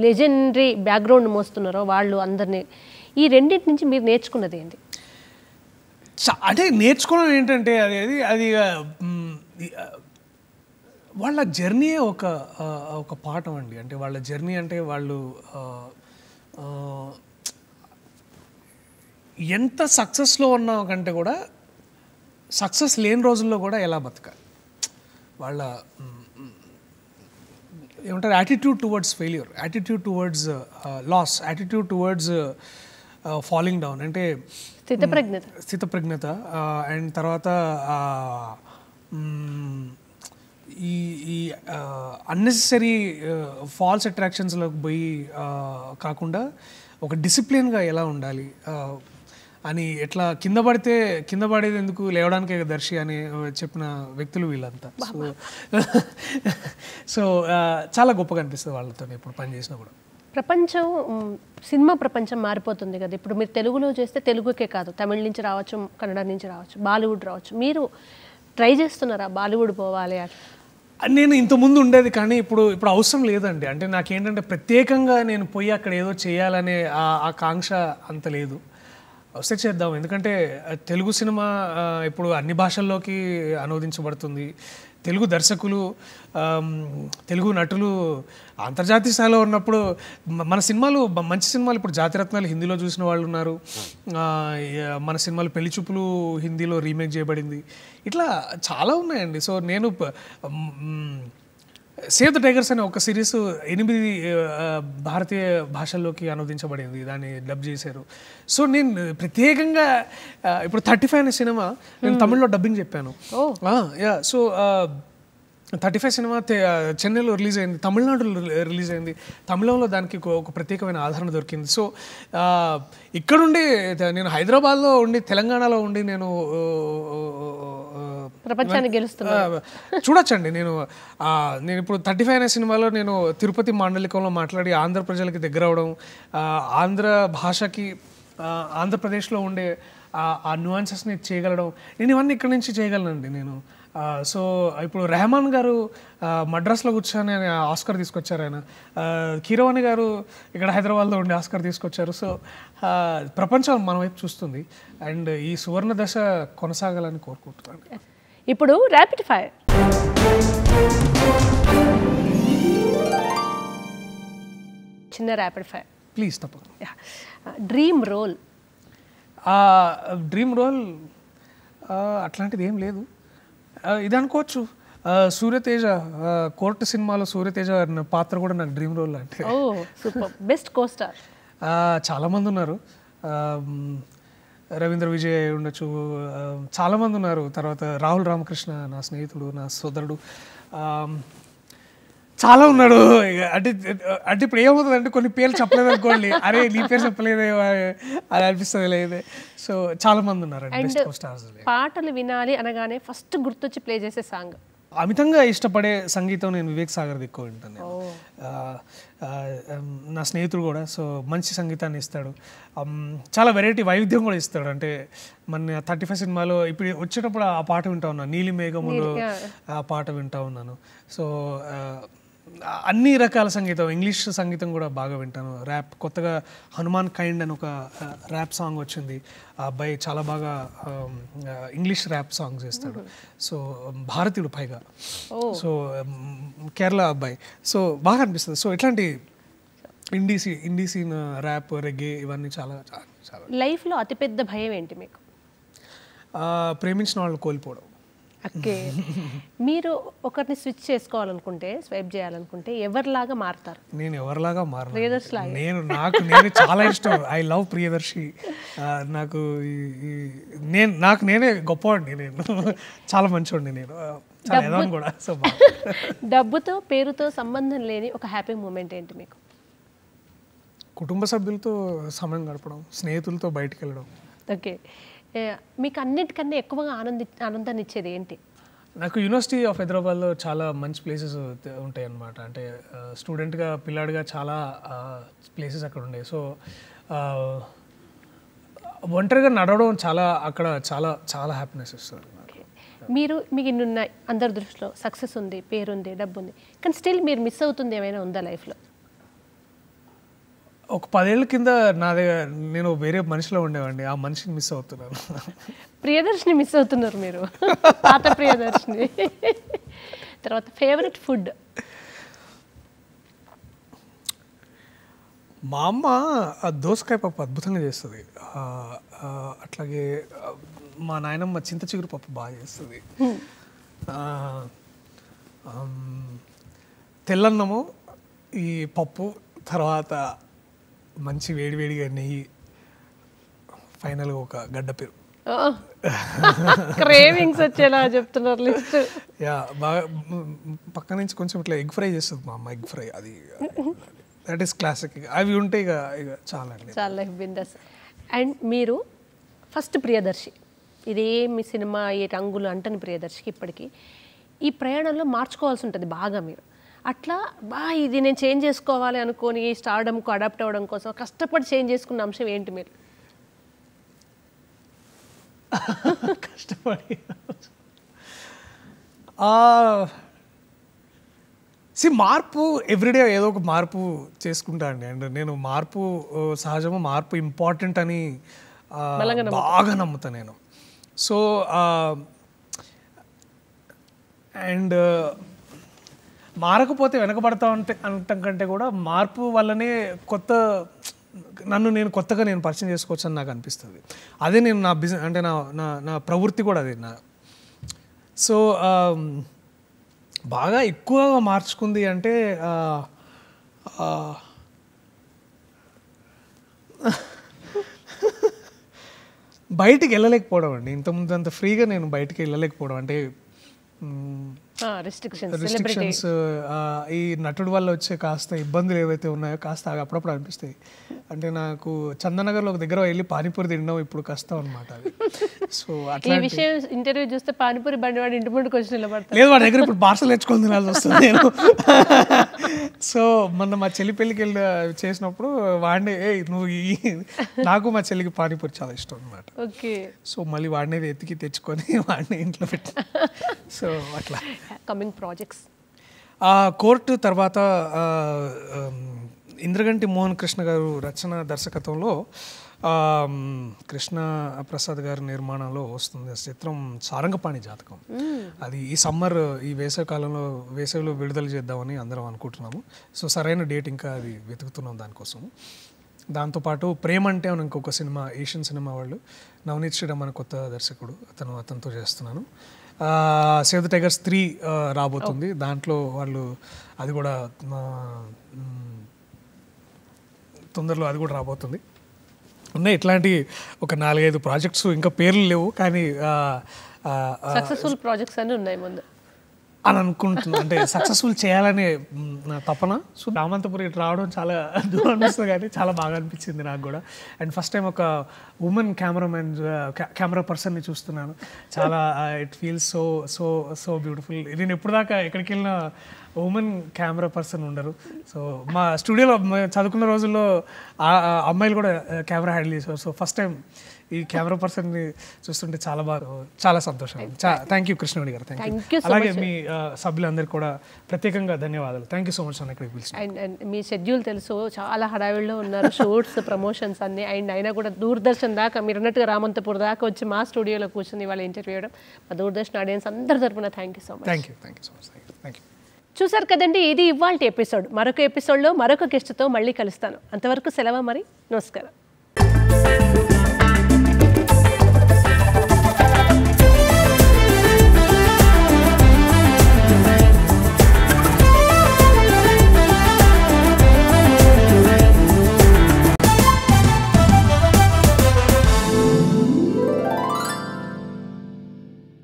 లెజెండరీ బ్యాక్గ్రౌండ్ మోస్తున్నారో వాళ్ళు అందరినీ, ఈ రెండింటి నుంచి మీరు నేర్చుకున్నది ఏంటి? అంటే నేర్చుకోవడం ఏంటంటే అది వాళ్ళ జర్నీయే ఒక పాఠం అండి. అంటే వాళ్ళ జర్నీ అంటే వాళ్ళు ఎంత సక్సెస్లో ఉన్నా కంటే కూడా సక్సెస్ లేని రోజుల్లో కూడా ఎలా బతకాలి, వాళ్ళ ఏమంటారు attitude towards failure, attitude towards loss, attitude towards falling down అంటే స్థితప్రజ్ఞత అండ్ తర్వాత ఈ ఈ అన్నెసెసరీ ఫాల్స్ అట్రాక్షన్స్లోకి పోయి కాకుండా ఒక డిసిప్లిన్గా ఎలా ఉండాలి అని ఎట్లా కింద పడేది ఎందుకు లేవడానికే దర్శి అని చెప్పిన వ్యక్తులు వీళ్ళంతా. సో చాలా గొప్పగా అనిపిస్తుంది వాళ్ళతో ఇప్పుడు పనిచేసినా కూడా. ప్రపంచం సినిమా ప్రపంచం మారిపోతుంది కదా. ఇప్పుడు మీరు తెలుగులో చేస్తే తెలుగుకే కాదు, తమిళ నుంచి రావచ్చు, కన్నడ నుంచి రావచ్చు, బాలీవుడ్ రావచ్చు. మీరు ట్రై చేస్తున్నారా బాలీవుడ్ పోవాలి అట్లా? నేను ఇంతకుముందు ఉండేది కానీ ఇప్పుడు అవసరం లేదండి. అంటే నాకేంటంటే ప్రత్యేకంగా నేను పోయి అక్కడ ఏదో చేయాలనే ఆ కాంక్ష అంత లేదు. వస్తే చేద్దాం. ఎందుకంటే తెలుగు సినిమా ఇప్పుడు అన్ని భాషల్లోకి అనువదించబడుతుంది. తెలుగు దర్శకులు, తెలుగు నటులు అంతర్జాతీయ స్థాయిలో ఉన్నప్పుడు మన సినిమాలు మంచి సినిమాలు ఇప్పుడు జాతిరత్నాలు హిందీలో చూసిన వాళ్ళు ఉన్నారు. మన సినిమాలు పెళ్లి చూపులు హిందీలో రీమేక్ చేయబడింది. ఇట్లా చాలా ఉన్నాయండి. సో నేను సేవ్ ద టైగర్స్ అనే ఒక సిరీస్ 8 భారతీయ భాషల్లోకి అనువదించబడింది, దాన్ని డబ్ చేశారు. సో నేను ప్రత్యేకంగా ఇప్పుడు 35 అనే సినిమా నేను తమిళ్లో డబ్బింగ్ చెప్పాను. యా, సో 35 సినిమా చెన్నైలో రిలీజ్ అయింది, తమిళనాడులో రిలీజ్ అయింది. తమిళంలో దానికి ఒక ప్రత్యేకమైన ఆదరణ దొరికింది. సో ఇక్కడుండి నేను హైదరాబాద్లో ఉండి తెలంగాణలో ఉండి నేను ప్రపంచాన్ని గెలుస్తున్నాను చూడొచ్చండి. నేను ఇప్పుడు 35 అనే సినిమాలో నేను తిరుపతి మాండలికంలో మాట్లాడి ఆంధ్ర ప్రజలకి దగ్గర అవడం, ఆంధ్ర భాషకి ఆంధ్రప్రదేశ్లో ఉండే ఆ న్యూయాన్సెస్ని చేయగలడం, నేను ఇవన్నీ ఇక్కడి నుంచి చేయగలనండి నేను. సో ఇప్పుడు రెహమాన్ గారు మద్రాస్లో కూర్చొని ఆస్కార్ తీసుకొచ్చారు. ఆయన కీరవాణి గారు ఇక్కడ హైదరాబాద్లో ఉండి ఆస్కార్ తీసుకొచ్చారు. సో ప్రపంచం మన వైపు చూస్తుంది అండ్ ఈ సువర్ణ దశ కొనసాగాలని కోరుకుంటున్నాను. ఇప్పుడు ర్యాపిడ్ ఫైర్. చిన్న ర్యాపిడ్ ఫైర్ ప్లీజ్. తప్పకుండా. Dream role. డ్రీమ్ రోల్ అట్లాంటిది ఏం లేదు. ఇది అనుకోవచ్చు, సూర్యతేజ కోర్టు సినిమాలో సూర్యతేజ పాత్ర కూడా నాకు డ్రీమ్ రోల్ అంటే. బెస్ట్ కోస్టార్ చాలామంది ఉన్నారు. రవీంద్ర విజయ్ ఉండొచ్చు, చాలామంది ఉన్నారు. తర్వాత రాహుల్ రామకృష్ణ నా స్నేహితుడు, నా సోదరుడు, చాలా ఉన్నాడు. అంటే ఇప్పుడు ఏమవుతుంది అంటే కొన్ని పేర్లు చెప్పలేదు అనుకోండి, అరే నీ పేరు చెప్పలేదే అది అనిపిస్తుంది లేదే. సో చాలా మంది ఉన్నారు. పాటలు వినాలి అనగానే ఫస్ట్ గుర్తొచ్చి ప్లే చేసే సాంగ్? అమితంగా ఇష్టపడే సంగీతం నేను వివేక్ సాగర్ ఎక్కువ వింటాను. నా స్నేహితుడు కూడా. సో మంచి సంగీతాన్ని ఇస్తాడు, చాలా వెరైటీ వైవిధ్యం కూడా ఇస్తాడు. అంటే మన 35 సినిమాలో ఇప్పుడు వచ్చేటప్పుడు ఆ పాట వింటా ఉన్నాను, నీలి మేఘములో ఆ పాట వింటా ఉన్నాను. సో అన్ని రకాల సంగీతం, ఇంగ్లీష్ సంగీతం కూడా బాగా వింటాను. ర్యాప్ కొత్తగా హనుమాన్ కైండ్ అని ఒక ర్యాప్ సాంగ్ వచ్చింది. ఆ అబ్బాయి చాలా బాగా ఇంగ్లీష్ ర్యాప్ సాంగ్స్ చేస్తాడు. సో భారతీయుడు పైగా, సో కేరళ అబ్బాయి. సో బాగా అనిపిస్తుంది. సో ఇట్లాంటి ఇండీ సీన్, ర్యాప్, రెగ్గే ఇవన్నీ చాలా చాలా. లైఫ్లో అతిపెద్ద భయం ఏంటి మీకు? ప్రేమించిన వాళ్ళు కోల్పోవడం. ఓకే. మీరు ఒకరిని స్విచ్ చేసుకోవాలనుకుంటే, స్వైప్ చేయాలనుకుంటే ఎవరిలాగా మారుతారు? నేను ఎవరిలాగా మారను. ప్రియదర్శి లాగా. నేను చాలా ఇష్టం. I love Priyadarshi. నాకు నేనే గొప్పవాడిని, నేను చాలా మంచివాడిని, నేను చాలా ఎదవను కూడా. సో డబ్బుతో పేరుతో సంబంధం లేని ఒక హ్యాపీ మూమెంట్ ఏంటి మీకు? కుటుంబ సభ్యులతో సమయం గడపడం, స్నేహితులతో బయటకు వెళ్ళడం. ఓకే. మీకు అన్నిటికన్నా ఎక్కువగా ఆనందాన్ని ఇచ్చేది ఏంటి? నాకు యూనివర్సిటీ ఆఫ్ హైదరాబాద్లో చాలా మంచి ప్లేసెస్ ఉంటాయి అన్నమాట. అంటే స్టూడెంట్గా, పిల్లాడిగా చాలా ప్లేసెస్ అక్కడ ఉండే. సో ఒంటరిగా నడవడం అక్కడ చాలా హ్యాపీనెస్ ఇస్తుంది. మీకు ఇన్ని ఉన్నాయి, అందరి దృష్టిలో సక్సెస్ ఉంది, పేరుంది, డబ్బు ఉంది, కానీ స్టిల్ మీరు మిస్ అవుతుంది ఏమైనా ఉందా లైఫ్లో? ఒక 10 ఏళ్ళ కింద నేను వేరే మనిషిలో ఉండేవాడిని, ఆ మనిషిని మిస్ అవుతున్నాను. ప్రియదర్శిని మిస్ అవుతున్నారు మీరు, పాత ప్రియదర్శిని. తర్వాత ఫేవరెట్ ఫుడ్? మా అమ్మ దోసకాయ పప్పు అద్భుతంగా చేస్తుంది. అట్లాగే మా నాయనమ్మ చింత చిగురు పప్పు బాగా చేస్తుంది. తెల్లన్నము, ఈ పప్పు, తర్వాత మంచి వేడివేడిగా నెయ్యి, ఫైనల్గా ఒక గడ్డ పేరు. క్రేవింగ్స్ వచ్చేలా చెప్తున్నారు లిస్ట్. యా బాగా పక్క నుంచి కొంచెం ఇట్లా ఎగ్ ఫ్రై చేస్తుంది మా అమ్మ. ఎగ్ ఫ్రై అది దట్ ఈస్ క్లాసిక్. అవి ఉంటే ఇక చాలా అండి, చాలా బిందాస్. అండ్ మీరు ఫస్ట్ ప్రియదర్శి, ఇదే మీ సినిమా ఈ రంగులు అంటని ప్రియదర్శికి ఇప్పటికీ ఈ ప్రయాణంలో మార్చుకోవాల్సి ఉంటుంది బాగా. మీరు అట్లా ఇది నేను చేంజ్ చేసుకోవాలి అనుకొని స్టార్డమ్కు అడాప్ట్ అవ్వడం కోసం కష్టపడి చేంజ్ చేసుకున్న అంశం ఏంటి మీరు? కష్టపడి మార్పు ఎవ్రీడే ఏదో ఒక మార్పు చేసుకుంటా అండి. అండ్ నేను మార్పు సహజము, మార్పు ఇంపార్టెంట్ అని బాగా నమ్ముతాను నేను. సో అండ్ మారకపోతే వెనకబడతా అనటం కంటే కూడా మార్పు వల్లనే నేను కొత్తగా పరిచయం చేసుకోవచ్చు అని నాకు అనిపిస్తుంది. అదే నేను నా బిజినెస్ అంటే నా ప్రవృత్తి కూడా అదే. సో బాగా ఎక్కువగా మార్చుకుంది అంటే బయటికి వెళ్ళలేకపోవడం అండి. ఇంతకుముందు అంత ఫ్రీగా నేను బయటికి వెళ్ళలేకపోవడం అంటే రిస్ట్రిక్షన్స్, ఈ నటుడు వల్ల వచ్చే కాస్త ఇబ్బందులు ఏవైతే ఉన్నాయో కాస్త అప్పుడప్పుడు అనిపిస్తాయి. అంటే నాకు చందనగర్లో ఒక దగ్గర వెళ్ళి పానీపూరి తినడం ఇప్పుడు కష్టం అనమాట అది. సో అట్లా విషయం ఇంటర్వ్యూ చూస్తే పానీపూరి బండి వాడు ఇంటి ముందుకు వచ్చి నిలబడతాడు. లేదు, వాడి దగ్గర ఇప్పుడు పార్సల్ తెచ్చుకొని తినాల్సి వస్తుంది నేను. సో మొన్న మా చెల్లి పెళ్ళికి వెళ్ళి చేసినప్పుడు వాడిని నువ్వు నాకు మా చెల్లికి పానీపూరి చాలా ఇష్టం అనమాట. ఓకే. సో మళ్ళీ వాడిని ఎత్తికి తెచ్చుకొని వాడిని ఇంట్లో పెట్టి. సో అట్లా కమింగ్ ప్రాజెక్ట్స్ కోర్టు తర్వాత ఇంద్రగంటి మోహన్ కృష్ణ గారు రచన దర్శకత్వంలో కృష్ణ ప్రసాద్ గారి నిర్మాణంలో వస్తుంది చిత్రం సారంగపాణి జాతకం. అది ఈ సమ్మర్ ఈ వేసవిలో విడుదల చేద్దామని అందరం అనుకుంటున్నాము. సో సరైన డేట్ ఇంకా అది వెతుకుతున్నాం దానికోసం. దాంతోపాటు ప్రేమ అంటే ఇంకొక సినిమా, ఏషియన్ సినిమా వాళ్ళు నవనీత్ శ్రీరామ్ అనే కొత్త దర్శకుడు, అతనితో చేస్తున్నాను. సేవ్ ద టైగర్స్ 3 రాబోతుంది. దాంట్లో వాళ్ళు అది కూడా తొందరలో అది కూడా రాబోతుంది. ఉన్నాయి ఇట్లాంటి ఒక 4-5 ప్రాజెక్ట్స్, ఇంకా పేర్లు లేవు కానీ సక్సెస్ఫుల్ ప్రాజెక్ట్స్ అన్నీ ఉన్నాయి ముందు అని అనుకుంటున్నాను. అంటే సక్సెస్ఫుల్ చేయాలనే నా తపన. సో రామంతపురి రావడం చాలా దూరం అనిపిస్తుంది కానీ చాలా బాగా అనిపించింది నాకు కూడా. అండ్ ఫస్ట్ టైం ఒక ఉమెన్ కెమెరా పర్సన్ని చూస్తున్నాను. చాలా it feels so so so beautiful. నేను ఎప్పుడు దాకా ఎక్కడికి వెళ్ళినా ఉమెన్ కెమెరా పర్సన్ ఉండరు. సో మా స్టూడియోలో చదువుకున్న రోజుల్లో అమ్మాయిలు కూడా కెమెరా హ్యాండిల్ చేసేవారు. సో ఫస్ట్ టైం ఈ కెమెరా పర్సన్ని చూస్తుంటే చాలా సంతోషం. థ్యాంక్ యూ కృష్ణవేణి గారు. Thank you. అలాగే మీ సభ్యులందరికీ కూడా ప్రత్యేకంగా ధన్యవాదాలు. థ్యాంక్ యూ సో మచ్ అన్న ఇక్కడికి పిలిచి. అండ్ మీ షెడ్యూల్ తెలుసు, చాలా హడావిడిలో ఉన్నారు, షూట్స్ ప్రమోషన్స్ అన్నీ. అండ్ అయినా కూడా దూరదర్శన్ దాకా మీరు అన్నట్టుగా రామంతపూర్ దాకా వచ్చి మా స్టూడియోలో కూర్చొని వాళ్ళ ఇంటర్వ్యూ చేయడం మా దూరదర్శన్ ఆడియన్స్ అందరి తరపున thank you so much. Thank you so much. Thank you. చూసారు కదండి, ఇది ఇవాల్టి ఎపిసోడ్. మరొక ఎపిసోడ్లో మరొక గెస్ట్తో మళ్ళీ కలుస్తాను. అంతవరకు సెలవు మరి. నమస్కారం.